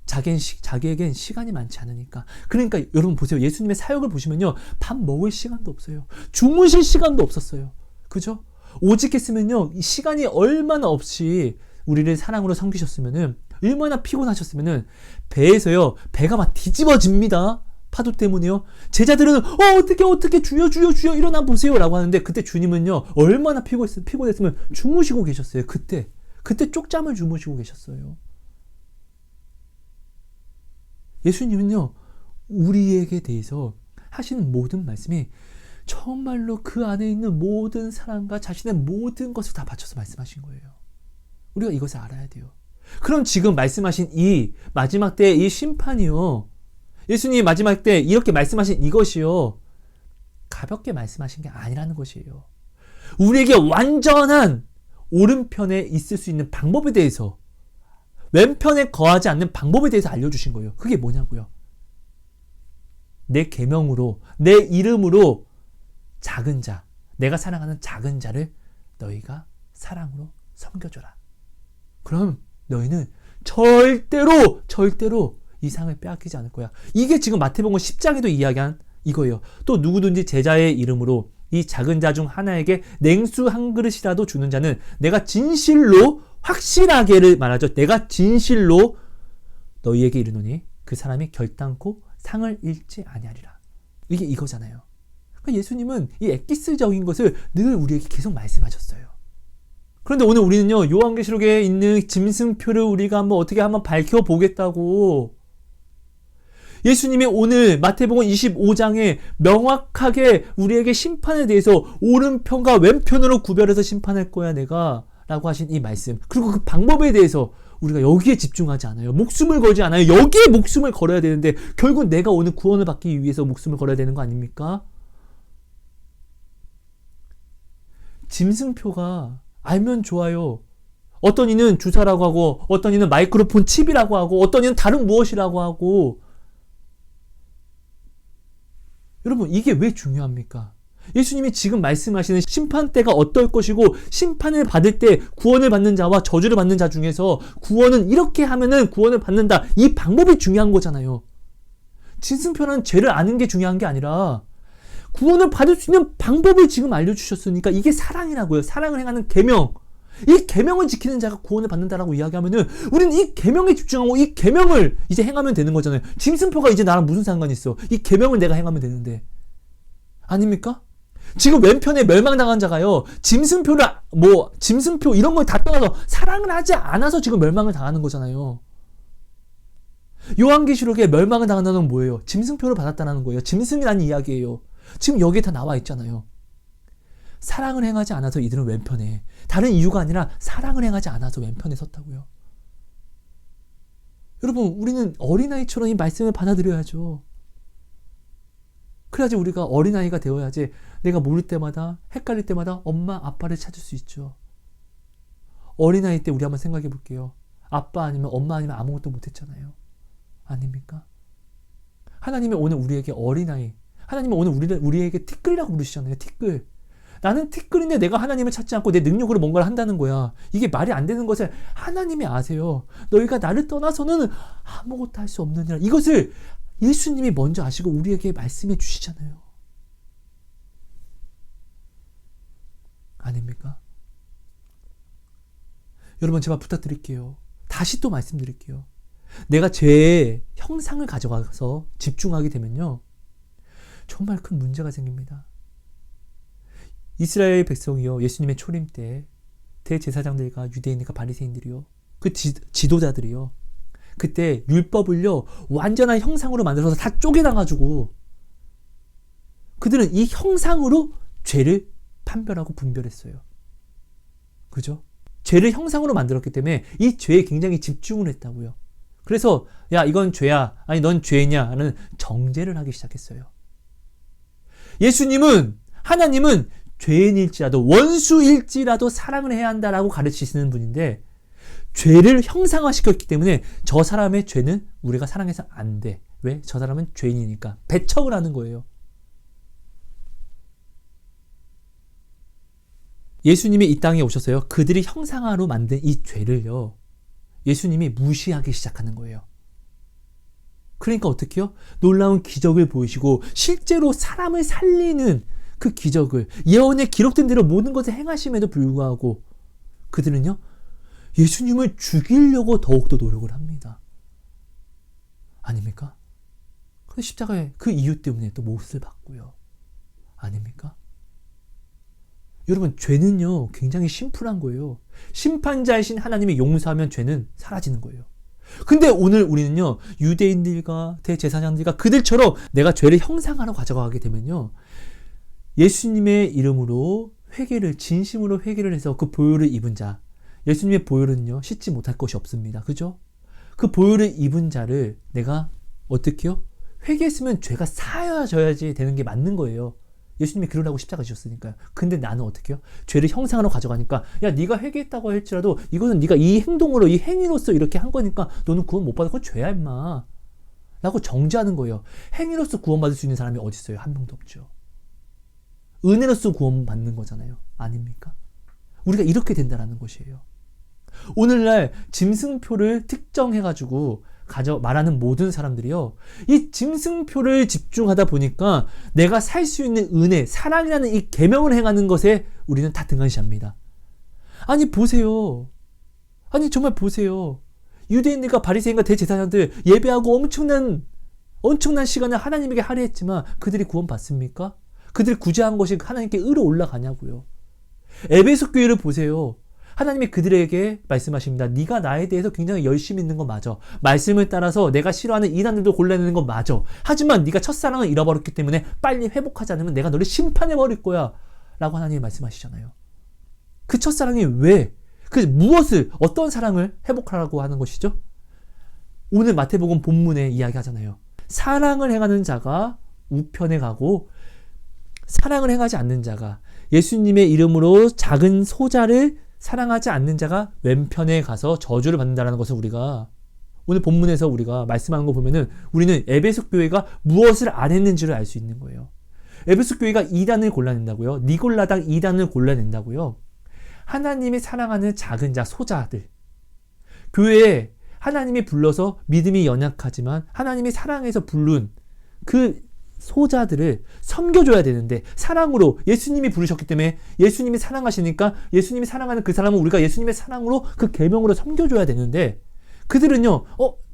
자기에겐 시간이 많지 않으니까. 그러니까 여러분 보세요. 예수님의 사역을 보시면요, 밥 먹을 시간도 없어요. 주무실 시간도 없었어요. 그죠? 오직했으면요, 이 시간이 얼마나 없이 우리를 사랑으로 섬기셨으면은, 얼마나 피곤하셨으면은, 배에서요, 배가 막 뒤집어집니다. 파도 때문에요. 제자들은 어떻게 주여 일어나 보세요 라고 하는데, 그때 주님은요, 얼마나 피곤했으면 주무시고 계셨어요. 그때 쪽잠을 주무시고 계셨어요. 예수님은요, 우리에게 대해서 하시는 모든 말씀이 정말로 그 안에 있는 모든 사랑과 자신의 모든 것을 다 바쳐서 말씀하신 거예요. 우리가 이것을 알아야 돼요. 그럼 지금 말씀하신 이 마지막 때의 이 심판이요, 예수님이 마지막 때 이렇게 말씀하신 이것이요, 가볍게 말씀하신 게 아니라는 것이에요. 우리에게 완전한 오른편에 있을 수 있는 방법에 대해서, 왼편에 거하지 않는 방법에 대해서 알려주신 거예요. 그게 뭐냐고요? 내 계명으로, 내 이름으로 작은 자, 내가 사랑하는 작은 자를 너희가 사랑으로 섬겨줘라. 그럼 너희는 절대로 이 상을 빼앗기지 않을 거야. 이게 지금 마태복음 10장에도 이야기한 이거예요. 또 누구든지 제자의 이름으로 이 작은 자 중 하나에게 냉수 한 그릇이라도 주는 자는 내가 진실로, 확실하게를 말하죠. 내가 진실로 너희에게 이르노니 그 사람이 결단코 상을 잃지 아니하리라. 이게 이거잖아요. 그러니까 예수님은 이 엑기스적인 것을 늘 우리에게 계속 말씀하셨어요. 그런데 오늘 우리는요, 요한계시록에 있는 짐승표를 우리가 한번 밝혀보겠다고, 예수님이 오늘 마태복음 25장에 명확하게 우리에게 심판에 대해서 오른편과 왼편으로 구별해서 심판할 거야 내가 라고 하신 이 말씀, 그리고 그 방법에 대해서 우리가 여기에 집중하지 않아요. 목숨을 걸지 않아요. 여기에 목숨을 걸어야 되는데 결국 내가 오늘 구원을 받기 위해서 목숨을 걸어야 되는 거 아닙니까? 짐승표가 알면 좋아요. 어떤 이는 주사라고 하고, 어떤 이는 마이크로폰 칩이라고 하고, 어떤 이는 다른 무엇이라고 하고. 여러분, 이게 왜 중요합니까? 예수님이 지금 말씀하시는 심판대가 어떨 것이고, 심판을 받을 때 구원을 받는 자와 저주를 받는 자 중에서 구원은 이렇게 하면은 구원을 받는다. 이 방법이 중요한 거잖아요. 짐승표는 죄를 아는 게 중요한 게 아니라 구원을 받을 수 있는 방법을 지금 알려주셨으니까 이게 사랑이라고요. 사랑을 행하는 계명. 이 계명을 지키는 자가 구원을 받는다라고 이야기하면은 우리는 이 계명에 집중하고 이 계명을 이제 행하면 되는 거잖아요. 짐승표가 이제 나랑 무슨 상관이 있어? 이 계명을 내가 행하면 되는데. 아닙니까? 지금 왼편에 멸망당한 자가요. 짐승표 이런 걸 다 떠나서 사랑을 하지 않아서 지금 멸망을 당하는 거잖아요. 요한계시록에 멸망을 당한다는 건 뭐예요? 짐승표를 받았다는 거예요. 짐승이라는 이야기예요. 지금 여기에 다 나와 있잖아요. 사랑을 행하지 않아서 이들은 왼편에, 다른 이유가 아니라 사랑을 행하지 않아서 왼편에 섰다고요. 여러분, 우리는 어린아이처럼 이 말씀을 받아들여야죠. 그래야지 우리가 어린아이가 되어야지 내가 모를 때마다, 헷갈릴 때마다 엄마, 아빠를 찾을 수 있죠. 어린아이 때 우리 한번 생각해 볼게요. 아빠 아니면 엄마 아니면 아무것도 못했잖아요. 아닙니까? 하나님이 오늘 우리에게 어린아이, 하나님은 오늘 우리에게 티끌이라고 부르시잖아요. 티끌. 나는 티끌인데 내가 하나님을 찾지 않고 내 능력으로 뭔가를 한다는 거야. 이게 말이 안 되는 것을 하나님이 아세요. 너희가 나를 떠나서는 아무것도 할 수 없느니라. 이것을 예수님이 먼저 아시고 우리에게 말씀해 주시잖아요. 아닙니까? 여러분, 제발 부탁드릴게요. 다시 또 말씀드릴게요. 내가 죄의 형상을 가져가서 집중하게 되면요, 정말 큰 문제가 생깁니다. 이스라엘 백성이요, 예수님의 초림 때 대제사장들과 유대인과 바리새인들이요, 그 지도자들이요, 그때 율법을요 완전한 형상으로 만들어서 다 쪼개놔가지고 그들은 이 형상으로 죄를 판별하고 분별했어요. 그죠? 죄를 형상으로 만들었기 때문에 이 죄에 굉장히 집중을 했다고요. 그래서 야, 이건 죄야, 아니 넌 죄냐 하는 정죄를 하기 시작했어요. 예수님은, 하나님은 죄인일지라도, 원수일지라도 사랑을 해야 한다라고 가르치시는 분인데, 죄를 형상화시켰기 때문에 저 사람의 죄는 우리가 사랑해서 안 돼. 왜? 저 사람은 죄인이니까. 배척을 하는 거예요. 예수님이 이 땅에 오셔서요, 그들이 형상화로 만든 이 죄를요, 예수님이 무시하기 시작하는 거예요. 그러니까 어떻게 해요? 놀라운 기적을 보이시고 실제로 사람을 살리는 그 기적을 예언에 기록된 대로 모든 것을 행하심에도 불구하고 그들은요, 예수님을 죽이려고 더욱더 노력을 합니다. 아닙니까? 그 십자가의 그 이유 때문에 또 못을 받고요. 아닙니까? 여러분, 죄는요 굉장히 심플한 거예요. 심판자이신 하나님이 용서하면 죄는 사라지는 거예요. 근데 오늘 우리는요, 유대인들과 대제사장들과 그들처럼 내가 죄를 형상화로 가져가게 되면요, 예수님의 이름으로 회개를, 진심으로 회개를 해서 그 보혈을 입은 자, 예수님의 보혈은요 씻지 못할 것이 없습니다. 그죠? 그 보혈을 입은 자를 내가 어떻게 해요? 회개했으면 죄가 사여져야지 되는 게 맞는 거예요. 예수님이 그러라고 십자가 지셨으니까요. 근데 나는 어떻게 해요? 죄를 형상으로 가져가니까, 야, 네가 회개했다고 할지라도 이거는 네가 이 행동으로, 이 행위로서 이렇게 한 거니까 너는 구원 못 받을 건 죄야 임마 라고 정죄하는 거예요. 행위로서 구원받을 수 있는 사람이 어디 있어요? 한 명도 없죠. 은혜로서 구원받는 거잖아요. 아닙니까? 우리가 이렇게 된다라는 것이에요. 오늘날 짐승표를 특정해가지고 말하는 모든 사람들이요, 이 짐승표를 집중하다 보니까 내가 살 수 있는 은혜, 사랑이라는 이 계명을 행하는 것에 우리는 다 등한시합니다. 아니 보세요. 아니 정말 보세요. 유대인들과 바리새인과 대제사장들 예배하고 엄청난 시간을 하나님에게 할애했지만 그들이 구원 받습니까? 그들이 구제한 것이 하나님께 의로 올라가냐고요. 에베소 교회를 보세요. 하나님이 그들에게 말씀하십니다. 네가 나에 대해서 굉장히 열심히 있는 거 맞아. 말씀을 따라서 내가 싫어하는 이단들도 골라내는 거 맞아. 하지만 네가 첫사랑을 잃어버렸기 때문에 빨리 회복하지 않으면 내가 너를 심판해버릴 거야 라고 하나님이 말씀하시잖아요. 그 첫사랑이 왜? 어떤 사랑을 회복하라고 하는 것이죠? 오늘 마태복음 본문에 이야기하잖아요. 사랑을 행하는 자가 우편에 가고 사랑을 행하지 않는 자가 예수님의 이름으로 작은 소자를 사랑하지 않는 자가 왼편에 가서 저주를 받는다는 것을 우리가 오늘 본문에서 우리가 말씀하는 거 보면은 우리는 에베소 교회가 무엇을 안 했는지를 알 수 있는 거예요. 에베소 교회가 이단을 골라낸다고요. 니골라당 이단을 골라낸다고요. 하나님이 사랑하는 작은 자, 소자들. 교회에 하나님이 불러서 믿음이 연약하지만 하나님이 사랑해서 부른 그 소자들을 섬겨줘야 되는데, 사랑으로 예수님이 부르셨기 때문에 예수님이 사랑하시니까 예수님이 사랑하는 그 사람은 우리가 예수님의 사랑으로 그 계명으로 섬겨줘야 되는데, 그들은요,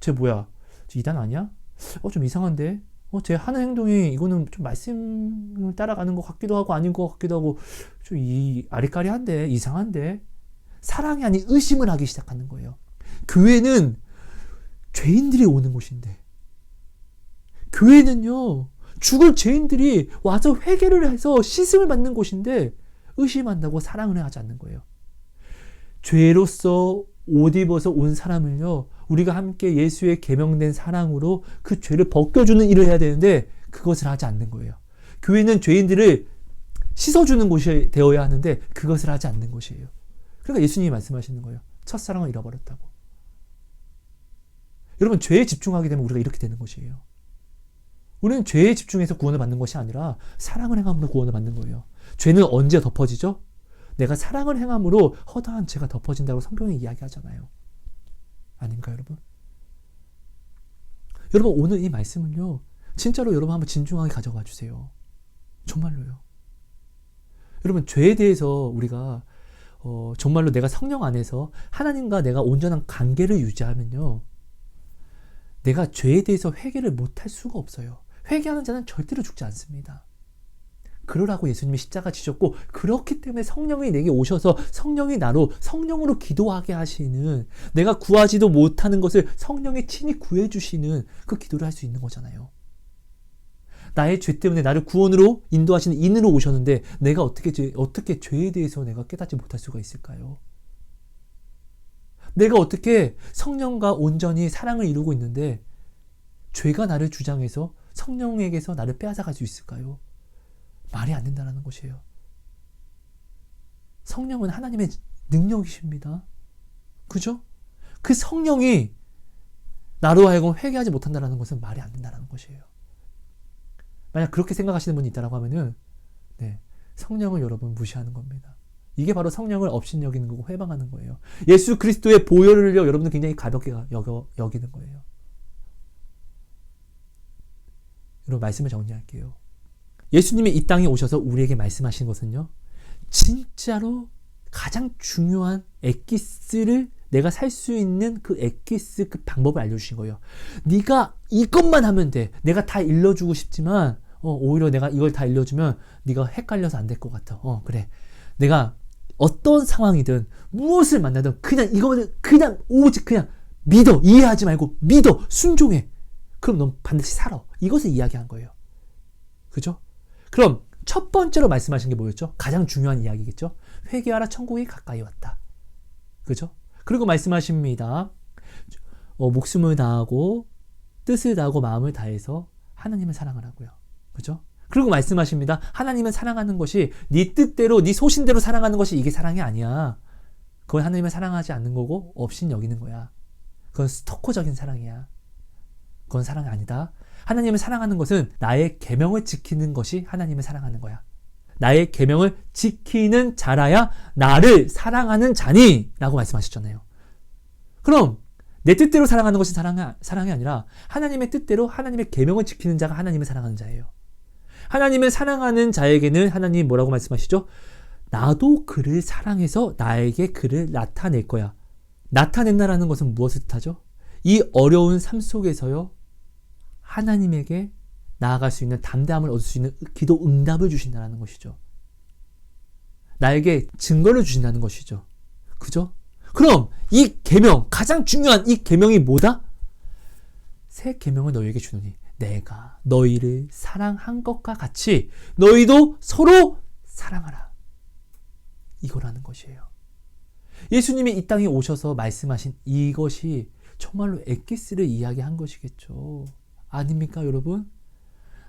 쟤 뭐야? 쟤 이단 아니야? 좀 이상한데? 쟤 하는 행동이 이거는 좀 말씀을 따라가는 것 같기도 하고 아닌 것 같기도 하고 좀 아리까리한데, 이상한데? 사랑이 아닌 의심을 하기 시작하는 거예요. 교회는 죄인들이 오는 곳인데, 교회는요, 죽을 죄인들이 와서 회개를 해서 씻음을 받는 곳인데 의심한다고 사랑을 하지 않는 거예요. 죄로서 옷 입어서 온 사람을요, 우리가 함께 예수의 계명된 사랑으로 그 죄를 벗겨주는 일을 해야 되는데 그것을 하지 않는 거예요. 교회는 죄인들을 씻어주는 곳이 되어야 하는데 그것을 하지 않는 것이에요. 그러니까 예수님이 말씀하시는 거예요. 첫사랑을 잃어버렸다고. 여러분, 죄에 집중하게 되면 우리가 이렇게 되는 것이에요. 우리는 죄에 집중해서 구원을 받는 것이 아니라 사랑을 행함으로 구원을 받는 거예요. 죄는 언제 덮어지죠? 내가 사랑을 행함으로 허다한 죄가 덮어진다고 성경이 이야기하잖아요. 아닌가요, 여러분? 여러분, 오늘 이 말씀은요, 진짜로 여러분 한번 진중하게 가져가 주세요. 정말로요. 여러분, 죄에 대해서 우리가 정말로 내가 성령 안에서 하나님과 내가 온전한 관계를 유지하면요, 내가 죄에 대해서 회개를 못할 수가 없어요. 회개하는 자는 절대로 죽지 않습니다. 그러라고 예수님이 십자가 지셨고, 그렇기 때문에 성령이 내게 오셔서 성령이 나로 성령으로 기도하게 하시는, 내가 구하지도 못하는 것을 성령이 친히 구해주시는 그 기도를 할 수 있는 거잖아요. 나의 죄 때문에 나를 구원으로 인도하시는 인으로 오셨는데 내가 어떻게 죄에 대해서 내가 깨닫지 못할 수가 있을까요? 내가 어떻게 성령과 온전히 사랑을 이루고 있는데 죄가 나를 주장해서 성령에게서 나를 빼앗아갈 수 있을까요? 말이 안 된다는 것이에요. 성령은 하나님의 능력이십니다. 그죠? 그 성령이 나로 하여금 회개하지 못한다는 것은 말이 안 된다는 것이에요. 만약 그렇게 생각하시는 분이 있다고 하면은, 성령을 여러분 무시하는 겁니다. 이게 바로 성령을 업신여기는 거고 회방하는 거예요. 예수 그리스도의 보혈을요, 여러분은 굉장히 가볍게 여기는 거예요. 여러분, 말씀을 정리할게요. 예수님이 이 땅에 오셔서 우리에게 말씀하신 것은요, 진짜로 가장 중요한 엑기스를, 내가 살 수 있는 그 엑기스, 그 방법을 알려주신 거예요. 네가 이것만 하면 돼. 내가 다 일러주고 싶지만 오히려 내가 이걸 다 일러주면 네가 헷갈려서 안 될 것 같아. 그래. 내가 어떤 상황이든 무엇을 만나든 그냥 이거는 그냥 오직 그냥 믿어. 이해하지 말고 믿어. 순종해. 그럼 넌 반드시 살아. 이것을 이야기한 거예요. 그죠? 그럼 첫 번째로 말씀하신 게 뭐였죠? 가장 중요한 이야기겠죠? 회개하라, 천국이 가까이 왔다. 그죠? 그리고 말씀하십니다. 목숨을 다하고 뜻을 다하고 마음을 다해서 하나님을 사랑하라고요. 그죠? 그리고 말씀하십니다. 하나님을 사랑하는 것이 네 뜻대로, 네 소신대로 사랑하는 것이 이게 사랑이 아니야. 그건 하나님을 사랑하지 않는 거고 없인 여기는 거야. 그건 스토커적인 사랑이야. 그건 사랑이 아니다. 하나님을 사랑하는 것은 나의 계명을 지키는 것이 하나님을 사랑하는 거야. 나의 계명을 지키는 자라야 나를 사랑하는 자니 라고 말씀하셨잖아요. 그럼 내 뜻대로 사랑하는 것이 사랑이 아니라 하나님의 뜻대로 하나님의 계명을 지키는 자가 하나님을 사랑하는 자예요. 하나님을 사랑하는 자에게는 하나님이 뭐라고 말씀하시죠? 나도 그를 사랑해서 나에게 그를 나타낼 거야. 나타낸다라는 것은 무엇을 뜻하죠? 이 어려운 삶 속에서요, 하나님에게 나아갈 수 있는 담대함을 얻을 수 있는 기도 응답을 주신다는 것이죠. 나에게 증거를 주신다는 것이죠. 그죠? 그럼 이 계명, 가장 중요한 이 계명이 뭐다? 새 계명을 너희에게 주노니 내가 너희를 사랑한 것과 같이 너희도 서로 사랑하라. 이거라는 것이에요. 예수님이 이 땅에 오셔서 말씀하신 이것이 정말로 엑기스를 이야기한 것이겠죠. 아닙니까, 여러분?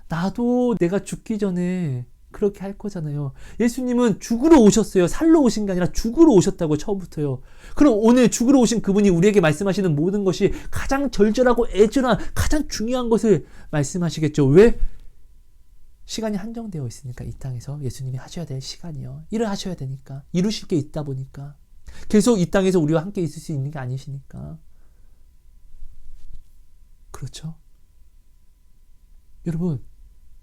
나도 내가 죽기 전에 그렇게 할 거잖아요. 예수님은 죽으러 오셨어요. 살러 오신 게 아니라 죽으러 오셨다고 처음부터요. 그럼 오늘 죽으러 오신 그분이 우리에게 말씀하시는 모든 것이 가장 절절하고 애절한 가장 중요한 것을 말씀하시겠죠. 왜? 시간이 한정되어 있으니까 이 땅에서 예수님이 하셔야 될 시간이요. 일을 하셔야 되니까. 이루실 게 있다 보니까. 계속 이 땅에서 우리와 함께 있을 수 있는 게 아니시니까. 그렇죠? 여러분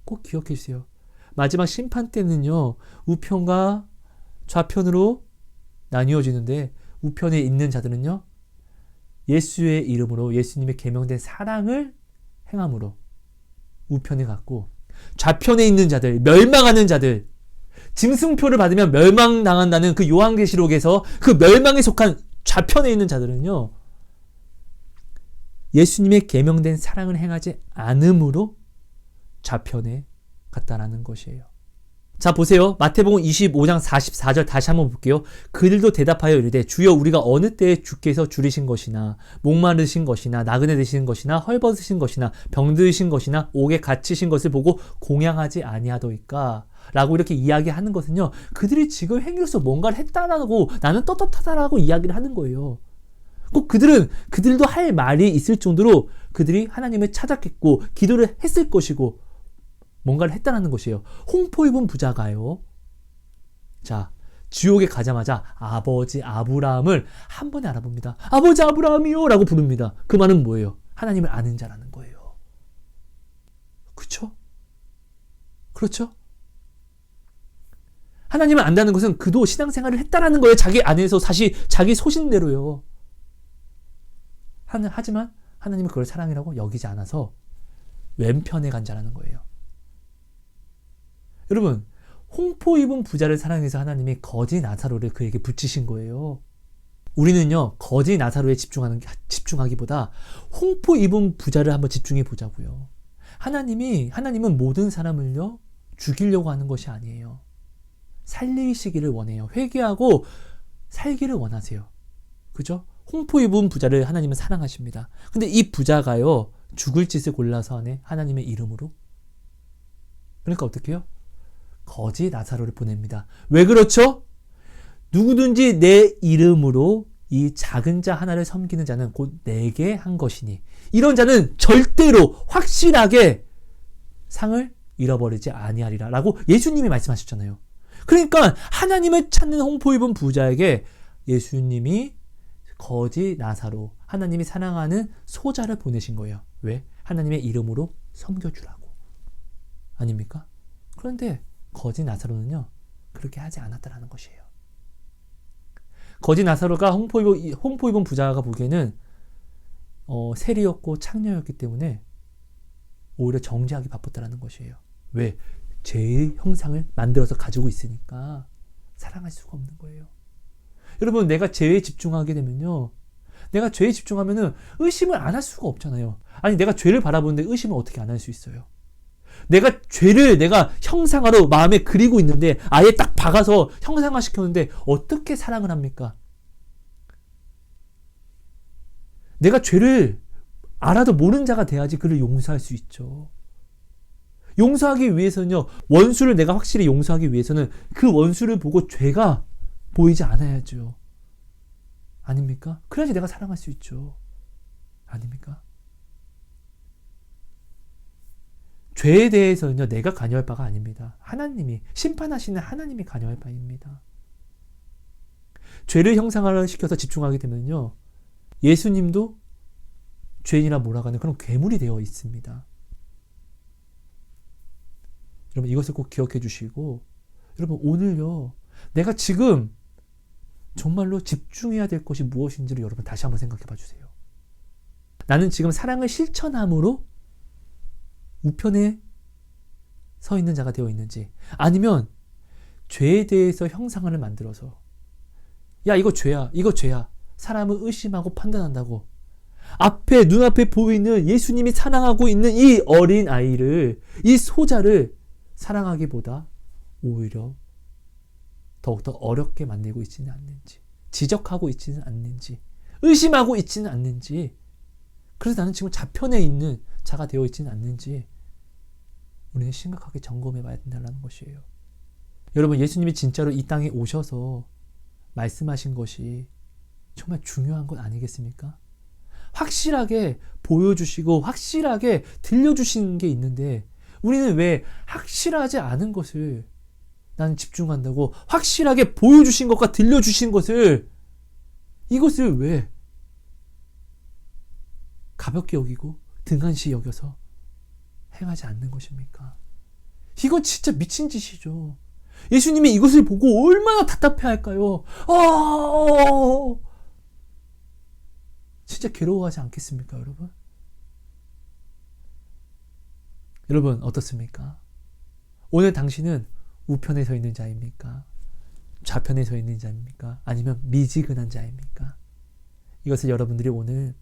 꼭 기억해 주세요. 마지막 심판 때는요. 우편과 좌편으로 나뉘어지는데 우편에 있는 자들은요. 예수의 이름으로 예수님의 계명된 사랑을 행함으로 우편에 갔고 좌편에 있는 자들, 멸망하는 자들, 짐승표를 받으면 멸망당한다는 그 요한계시록에서 그 멸망에 속한 좌편에 있는 자들은요. 예수님의 계명된 사랑을 행하지 않음으로 좌편에 갔다라는 것이에요. 자 보세요. 마태복음 25장 44절 다시 한번 볼게요. 그들도 대답하여 이르되 주여 우리가 어느 때에 주께서 줄이신 것이나 목마르신 것이나 나그네 되신 것이나 헐벗으신 것이나 병드신 것이나 옥에 갇히신 것을 보고 공양하지 아니하도이까 라고 이렇게 이야기하는 것은요. 그들이 지금 행위로서 뭔가를 했다라고 나는 떳떳하다라고 이야기를 하는 거예요. 꼭 그들도 할 말이 있을 정도로 그들이 하나님을 찾았겠고 기도를 했을 것이고 뭔가를 했다는 것이에요. 홍포 입은 부자가요. 자, 지옥에 가자마자 아버지 아브라함을 한 번에 알아봅니다. 아버지 아브라함이요 라고 부릅니다. 그 말은 뭐예요? 하나님을 아는 자라는 거예요. 그렇죠? 그렇죠? 하나님을 안다는 것은 그도 신앙생활을 했다라는 거예요. 자기 안에서 사실 자기 소신대로요. 하지만 하나님은 그걸 사랑이라고 여기지 않아서 왼편에 간 자라는 거예요. 여러분, 홍포 입은 부자를 사랑해서 하나님이 거지 나사로를 그에게 붙이신 거예요. 우리는요, 거지 나사로에 집중하기보다 홍포 입은 부자를 한번 집중해 보자고요. 하나님은 모든 사람을요, 죽이려고 하는 것이 아니에요. 살리시기를 원해요. 회개하고 살기를 원하세요. 그죠? 홍포 입은 부자를 하나님은 사랑하십니다. 근데 이 부자가요, 죽을 짓을 골라서 하네, 하나님의 이름으로. 그러니까 어떻게 해요? 거지 나사로를 보냅니다. 왜 그렇죠? 누구든지 내 이름으로 이 작은 자 하나를 섬기는 자는 곧 내게 한 것이니 이런 자는 절대로 확실하게 상을 잃어버리지 아니하리라 라고 예수님이 말씀하셨잖아요. 그러니까 하나님을 찾는 홍포 입은 부자에게 예수님이 거지 나사로, 하나님이 사랑하는 소자를 보내신 거예요. 왜? 하나님의 이름으로 섬겨주라고. 아닙니까? 그런데 거지 나사로는요, 그렇게 하지 않았다라는 것이에요. 거지 나사로가 홍포 입은 부자가 보기에는 세리였고 창녀였기 때문에 오히려 정죄하기 바빴다라는 것이에요. 왜? 죄의 형상을 만들어서 가지고 있으니까 사랑할 수가 없는 거예요. 여러분, 내가 죄에 집중하게 되면요, 내가 죄에 집중하면은 의심을 안 할 수가 없잖아요. 아니, 내가 죄를 바라보는데 의심을 어떻게 안 할 수 있어요? 내가 죄를 내가 형상화로 마음에 그리고 있는데 아예 딱 박아서 형상화 시켰는데 어떻게 사랑을 합니까? 내가 죄를 알아도 모르는 자가 돼야지 그를 용서할 수 있죠. 용서하기 위해서는요, 원수를 내가 확실히 용서하기 위해서는 그 원수를 보고 죄가 보이지 않아야죠. 아닙니까? 그래야지 내가 사랑할 수 있죠. 아닙니까? 죄에 대해서는요, 내가 관여할 바가 아닙니다. 하나님이, 심판하시는 하나님이 관여할 바입니다. 죄를 형상화를 시켜서 집중하게 되면요, 예수님도 죄인이라 몰아가는 그런 괴물이 되어 있습니다. 여러분, 이것을 꼭 기억해 주시고, 여러분, 오늘요, 내가 지금 정말로 집중해야 될 것이 무엇인지를 여러분 다시 한번 생각해 봐 주세요. 나는 지금 사랑을 실천함으로 우편에 서 있는 자가 되어 있는지, 아니면 죄에 대해서 형상을 만들어서 야, 이거 죄야, 이거 죄야, 사람을 의심하고 판단한다고 눈앞에 보이는 예수님이 사랑하고 있는 이 어린 아이를, 이 소자를 사랑하기보다 오히려 더욱더 어렵게 만들고 있지는 않는지, 지적하고 있지는 않는지, 의심하고 있지는 않는지, 그래서 나는 지금 좌편에 있는 자가 되어 있지는 않는지 우리는 심각하게 점검해 봐야 된다는 것이에요. 여러분, 예수님이 진짜로 이 땅에 오셔서 말씀하신 것이 정말 중요한 것 아니겠습니까? 확실하게 보여주시고 확실하게 들려주시는 게 있는데 우리는 왜 확실하지 않은 것을 나는 집중한다고 확실하게 보여주신 것과 들려주신 것을 이것을 왜 가볍게 여기고 등한시 여겨서 행하지 않는 것입니까? 이건 진짜 미친 짓이죠. 예수님이 이것을 보고 얼마나 답답해 할까요? 진짜 괴로워하지 않겠습니까, 여러분? 여러분, 어떻습니까? 오늘 당신은 우편에 서 있는 자입니까? 좌편에 서 있는 자입니까? 아니면 미지근한 자입니까? 이것을 여러분들이 오늘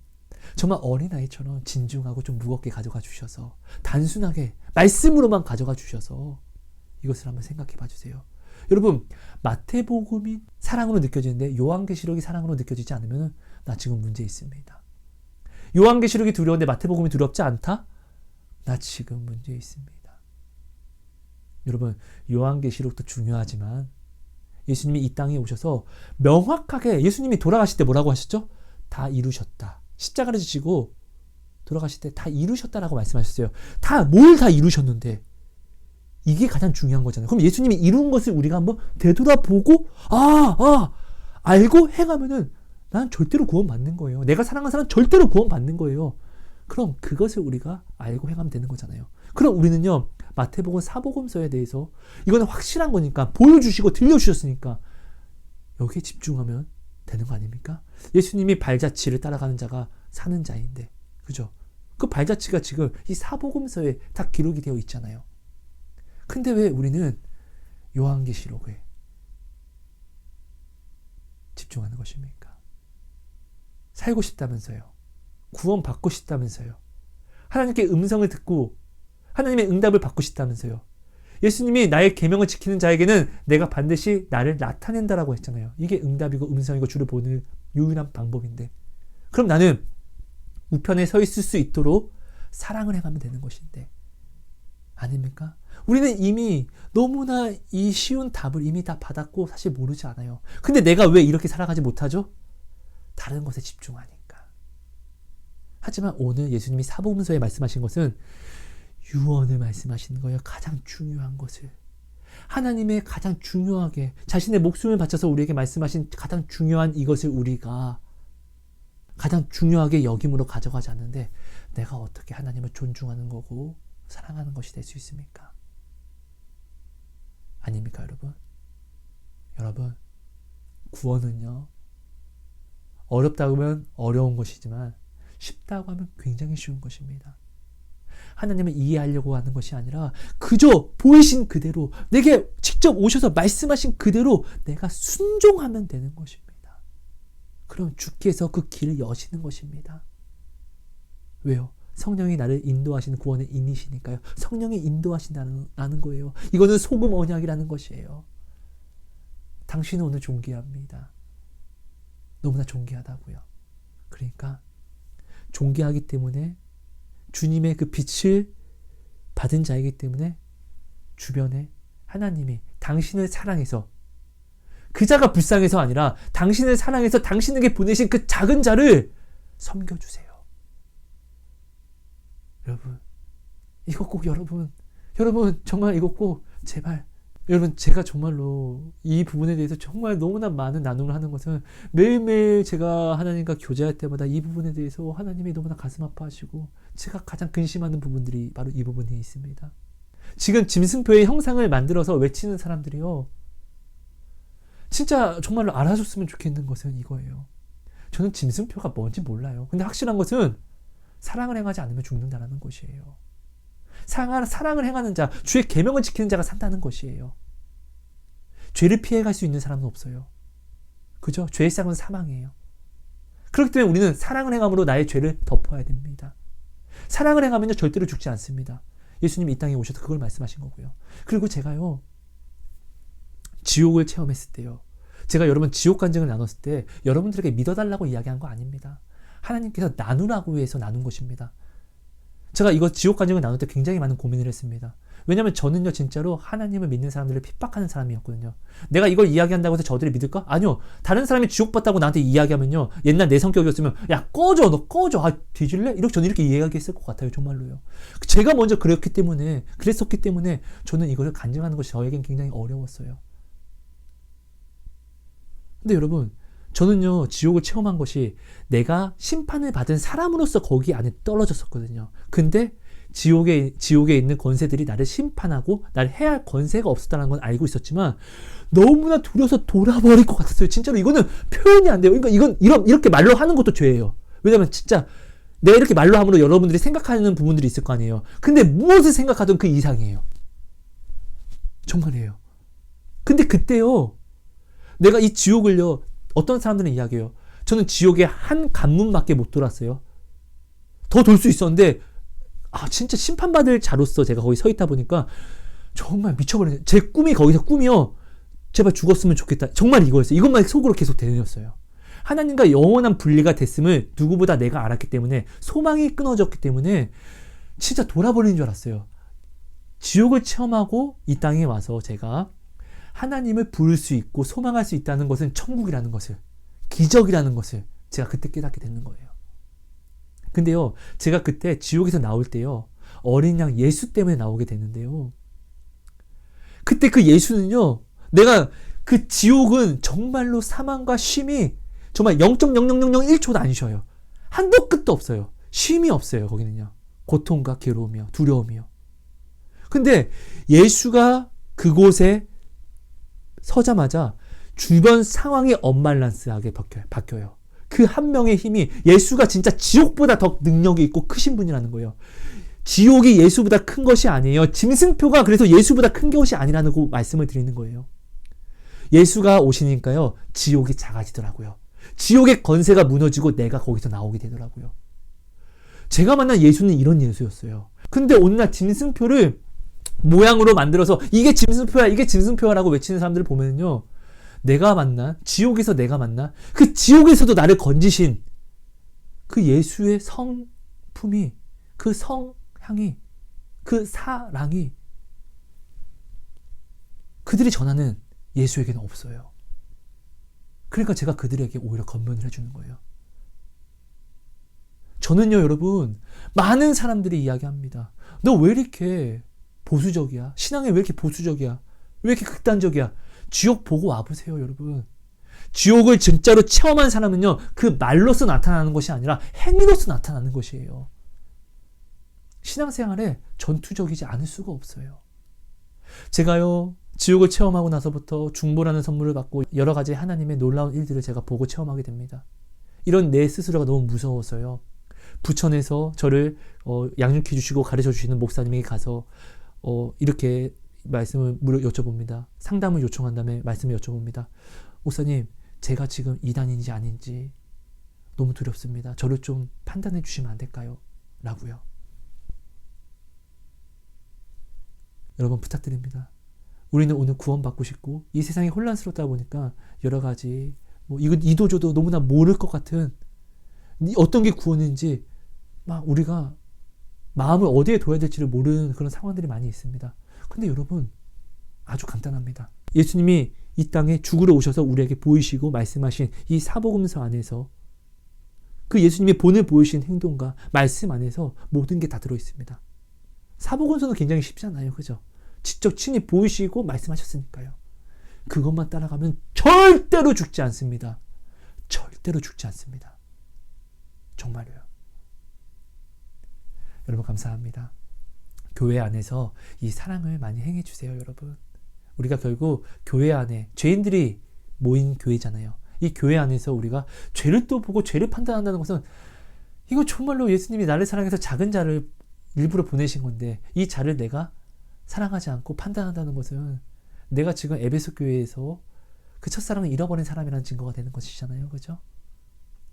정말 어린아이처럼 진중하고 좀 무겁게 가져가 주셔서 단순하게 말씀으로만 가져가 주셔서 이것을 한번 생각해 봐 주세요. 여러분, 마태복음이 사랑으로 느껴지는데 요한계시록이 사랑으로 느껴지지 않으면 나 지금 문제 있습니다. 요한계시록이 두려운데 마태복음이 두렵지 않다? 나 지금 문제 있습니다. 여러분, 요한계시록도 중요하지만 예수님이 이 땅에 오셔서 명확하게 예수님이 돌아가실 때 뭐라고 하셨죠? 다 이루셨다. 십자가를 지시고 돌아가실 때 다 이루셨다라고 말씀하셨어요. 뭘 다 이루셨는데 이게 가장 중요한 거잖아요. 그럼 예수님이 이룬 것을 우리가 한번 되돌아보고 알고 행하면은 난 절대로 구원받는 거예요. 내가 사랑하는 사람은 절대로 구원받는 거예요. 그럼 그것을 우리가 알고 행하면 되는 거잖아요. 그럼 우리는요, 마태복음 사복음서에 대해서 이거는 확실한 거니까 보여주시고 들려주셨으니까 여기에 집중하면 되는 거 아닙니까? 예수님이 발자취를 따라가는 자가 사는 자인데, 그죠? 그 발자취가 지금 이 사복음서에 다 기록이 되어 있잖아요. 근데 왜 우리는 요한계시록에 집중하는 것입니까? 살고 싶다면서요. 구원받고 싶다면서요. 하나님께 음성을 듣고 하나님의 응답을 받고 싶다면서요. 예수님이 나의 계명을 지키는 자에게는 내가 반드시 나를 나타낸다라고 했잖아요. 이게 응답이고 음성이고 주를 보는 유일한 방법인데, 그럼 나는 우편에 서 있을 수 있도록 사랑을 행하면 되는 것인데 아닙니까? 우리는 이미 너무나 이 쉬운 답을 이미 다 받았고 사실 모르지 않아요. 근데 내가 왜 이렇게 살아가지 못하죠? 다른 것에 집중하니까. 하지만 오늘 예수님이 사복음서에 말씀하신 것은 유언을 말씀하시는 거예요. 가장 중요한 것을. 하나님의 가장 중요하게 자신의 목숨을 바쳐서 우리에게 말씀하신 가장 중요한 이것을 우리가 가장 중요하게 여김으로 가져가지 않는데 내가 어떻게 하나님을 존중하는 거고 사랑하는 것이 될 수 있습니까? 아닙니까, 여러분? 여러분, 구원은요, 어렵다고 하면 어려운 것이지만 쉽다고 하면 굉장히 쉬운 것입니다. 하나님을 이해하려고 하는 것이 아니라 그저 보이신 그대로 내게 직접 오셔서 말씀하신 그대로 내가 순종하면 되는 것입니다. 그럼 주께서 그 길을 여시는 것입니다. 왜요? 성령이 나를 인도하시는 구원의 인이시니까요. 성령이 인도하신다는 거예요. 이거는 소금 언약이라는 것이에요. 당신은 오늘 존귀합니다. 너무나 존귀하다고요. 그러니까 존귀하기 때문에 주님의 그 빛을 받은 자이기 때문에 주변에 하나님이 당신을 사랑해서 그 자가 불쌍해서 아니라 당신을 사랑해서 당신에게 보내신 그 작은 자를 섬겨주세요. 여러분, 이거 꼭 여러분 정말 이거 꼭 제발 여러분, 제가 정말로 이 부분에 대해서 정말 너무나 많은 나눔을 하는 것은 매일매일 제가 하나님과 교제할 때마다 이 부분에 대해서 하나님이 너무나 가슴 아파하시고 제가 가장 근심하는 부분들이 바로 이 부분에 있습니다. 지금 짐승표의 형상을 만들어서 외치는 사람들이요, 진짜 정말로 알아줬으면 좋겠는 것은 이거예요. 저는 짐승표가 뭔지 몰라요. 근데 확실한 것은 사랑을 행하지 않으면 죽는다는 것이에요. 사랑을 행하는 자, 주의 계명을 지키는 자가 산다는 것이에요. 죄를 피해갈 수 있는 사람은 없어요. 그죠? 죄의 쌍은 사망이에요. 그렇기 때문에 우리는 사랑을 행함으로 나의 죄를 덮어야 됩니다. 사랑을 행하면요 절대로 죽지 않습니다. 예수님이 이 땅에 오셔서 그걸 말씀하신 거고요. 그리고 제가요, 지옥을 체험했을 때요, 제가 여러분 지옥 간증을 나눴을 때 여러분들에게 믿어달라고 이야기한 거 아닙니다. 하나님께서 나누라고 해서 나눈 것입니다. 제가 이거 지옥 간증을 나눌 때 굉장히 많은 고민을 했습니다. 왜냐면 저는요 진짜로 하나님을 믿는 사람들을 핍박하는 사람이었거든요. 내가 이걸 이야기한다고 해서 저들이 믿을까? 아니요. 다른 사람이 지옥받다고 나한테 이야기하면요, 옛날 내 성격이었으면 야 꺼져, 너 꺼져, 아 뒤질래? 이렇게 저는 이렇게 이야기했을 것 같아요. 정말로요. 제가 먼저 그랬었기 때문에 저는 이것을 간증하는 것이 저에겐 굉장히 어려웠어요. 근데 여러분, 저는요 지옥을 체험한 것이 내가 심판을 받은 사람으로서 거기 안에 떨어졌었거든요. 근데 지옥에 있는 권세들이 나를 심판하고 나를 해야 할 권세가 없었다는 건 알고 있었지만 너무나 두려워서 돌아버릴 것 같았어요. 진짜로 이거는 표현이 안 돼요. 그러니까 이렇게 말로 하는 것도 죄예요. 왜냐면 진짜 내가 이렇게 말로 함으로 여러분들이 생각하는 부분들이 있을 거 아니에요. 근데 무엇을 생각하든 그 이상이에요. 정말이에요. 근데 그때요, 내가 이 지옥을요, 어떤 사람들은 이야기해요. 저는 지옥에 한 관문밖에 못 돌았어요. 더 돌 수 있었는데 진짜 심판받을 자로서 제가 거기 서 있다 보니까 정말 미쳐버리네. 제 꿈이 거기서 꿈이요, 제발 죽었으면 좋겠다. 정말 이거였어요. 이것만 속으로 계속 되뇌었어요. 하나님과 영원한 분리가 됐음을 누구보다 내가 알았기 때문에, 소망이 끊어졌기 때문에 진짜 돌아버리는 줄 알았어요. 지옥을 체험하고 이 땅에 와서 제가 하나님을 부를 수 있고 소망할 수 있다는 것은 천국이라는 것을, 기적이라는 것을 제가 그때 깨닫게 되는 거예요. 근데요, 제가 그때 지옥에서 나올 때요, 어린 양 예수 때문에 나오게 되는데요, 그때 그 예수는요, 내가 그 지옥은 정말로 사망과 쉼이 정말 0.0001초도 안 쉬어요. 한도 끝도 없어요. 쉼이 없어요. 거기는요, 고통과 괴로움이요, 두려움이요. 근데 예수가 그곳에 서자마자 주변 상황이 언밸런스하게 바뀌어요. 그 한 명의 힘이, 예수가 진짜 지옥보다 더 능력이 있고 크신 분이라는 거예요. 지옥이 예수보다 큰 것이 아니에요. 짐승표가 그래서 예수보다 큰 것이 아니라는 말씀을 드리는 거예요. 예수가 오시니까요, 지옥이 작아지더라고요. 지옥의 권세가 무너지고 내가 거기서 나오게 되더라고요. 제가 만난 예수는 이런 예수였어요. 근데 오늘날 짐승표를 모양으로 만들어서 이게 짐승표야, 이게 짐승표야라고 외치는 사람들을 보면요, 지옥에서 내가 만난 그 지옥에서도 나를 건지신 그 예수의 성품이, 그 성향이, 그 사랑이 그들이 전하는 예수에게는 없어요. 그러니까 제가 그들에게 오히려 건면을 해주는 거예요. 저는요, 여러분, 많은 사람들이 이야기합니다. 너 왜 이렇게 보수적이야? 신앙에 왜 이렇게 보수적이야? 왜 이렇게 극단적이야? 지옥 보고 와보세요, 여러분. 지옥을 진짜로 체험한 사람은요, 그 말로서 나타나는 것이 아니라 행위로서 나타나는 것이에요. 신앙생활에 전투적이지 않을 수가 없어요. 제가요, 지옥을 체험하고 나서부터 중보라는 선물을 받고 여러 가지 하나님의 놀라운 일들을 제가 보고 체험하게 됩니다. 이런 내 스스로가 너무 무서워서요, 부천에서 저를 양육해 주시고 가르쳐 주시는 목사님에게 가서 이렇게 말씀을 여쭤봅니다. 상담을 요청한 다음에 말씀을 여쭤봅니다. 목사님, 제가 지금 이단인지 아닌지 너무 두렵습니다. 저를 좀 판단해 주시면 안 될까요? 라고요. 여러분, 부탁드립니다. 우리는 오늘 구원받고 싶고 이 세상이 혼란스럽다 보니까 여러 가지 이도저도 너무나 모를 것 같은 어떤 게 구원인지 막 우리가 마음을 어디에 둬야 될지를 모르는 그런 상황들이 많이 있습니다. 근데 여러분, 아주 간단합니다. 예수님이 이 땅에 죽으러 오셔서 우리에게 보이시고 말씀하신 이 사복음서 안에서, 그 예수님이 본을 보이신 행동과 말씀 안에서 모든 게 다 들어있습니다. 사복음서는 굉장히 쉽잖아요. 그죠? 직접 친히 보이시고 말씀하셨으니까요. 그것만 따라가면 절대로 죽지 않습니다. 절대로 죽지 않습니다. 정말로요. 여러분, 감사합니다. 교회 안에서 이 사랑을 많이 행해 주세요, 여러분. 우리가 결국 교회 안에 죄인들이 모인 교회잖아요. 이 교회 안에서 우리가 죄를 또 보고 죄를 판단한다는 것은, 이거 정말로 예수님이 나를 사랑해서 작은 자를 일부러 보내신 건데, 이 자를 내가 사랑하지 않고 판단한다는 것은 내가 지금 에베소 교회에서 그 첫사랑을 잃어버린 사람이라는 증거가 되는 것이잖아요. 그죠?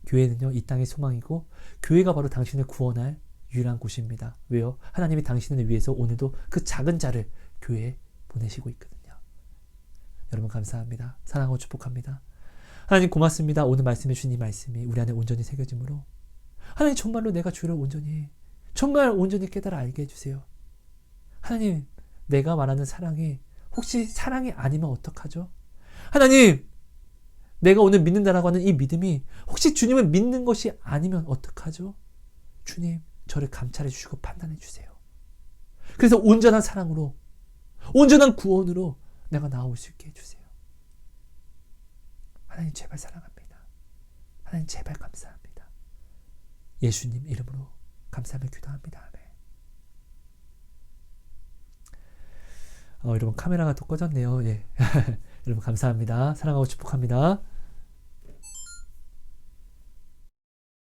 교회는요, 이 땅의 소망이고 교회가 바로 당신을 구원할 유일한 곳입니다. 왜요? 하나님이 당신을 위해서 오늘도 그 작은 자를 교회에 보내시고 있거든요. 여러분, 감사합니다. 사랑하고 축복합니다. 하나님, 고맙습니다. 오늘 말씀해 주신 이 말씀이 우리 안에 온전히 새겨짐으로, 하나님, 정말로 내가 주를 정말 온전히 깨달아 알게 해주세요. 하나님, 내가 말하는 사랑이 혹시 사랑이 아니면 어떡하죠? 하나님, 내가 오늘 믿는다라고 하는 이 믿음이 혹시 주님을 믿는 것이 아니면 어떡하죠? 주님, 저를 감찰해 주시고 판단해 주세요. 그래서 온전한 사랑으로, 온전한 구원으로 내가 나올 수 있게 해주세요. 하나님 제발 사랑합니다. 하나님 제발 감사합니다. 예수님 이름으로 감사하며 기도합니다. 아멘. 여러분 카메라가 또 꺼졌네요. 예. 여러분 감사합니다. 사랑하고 축복합니다.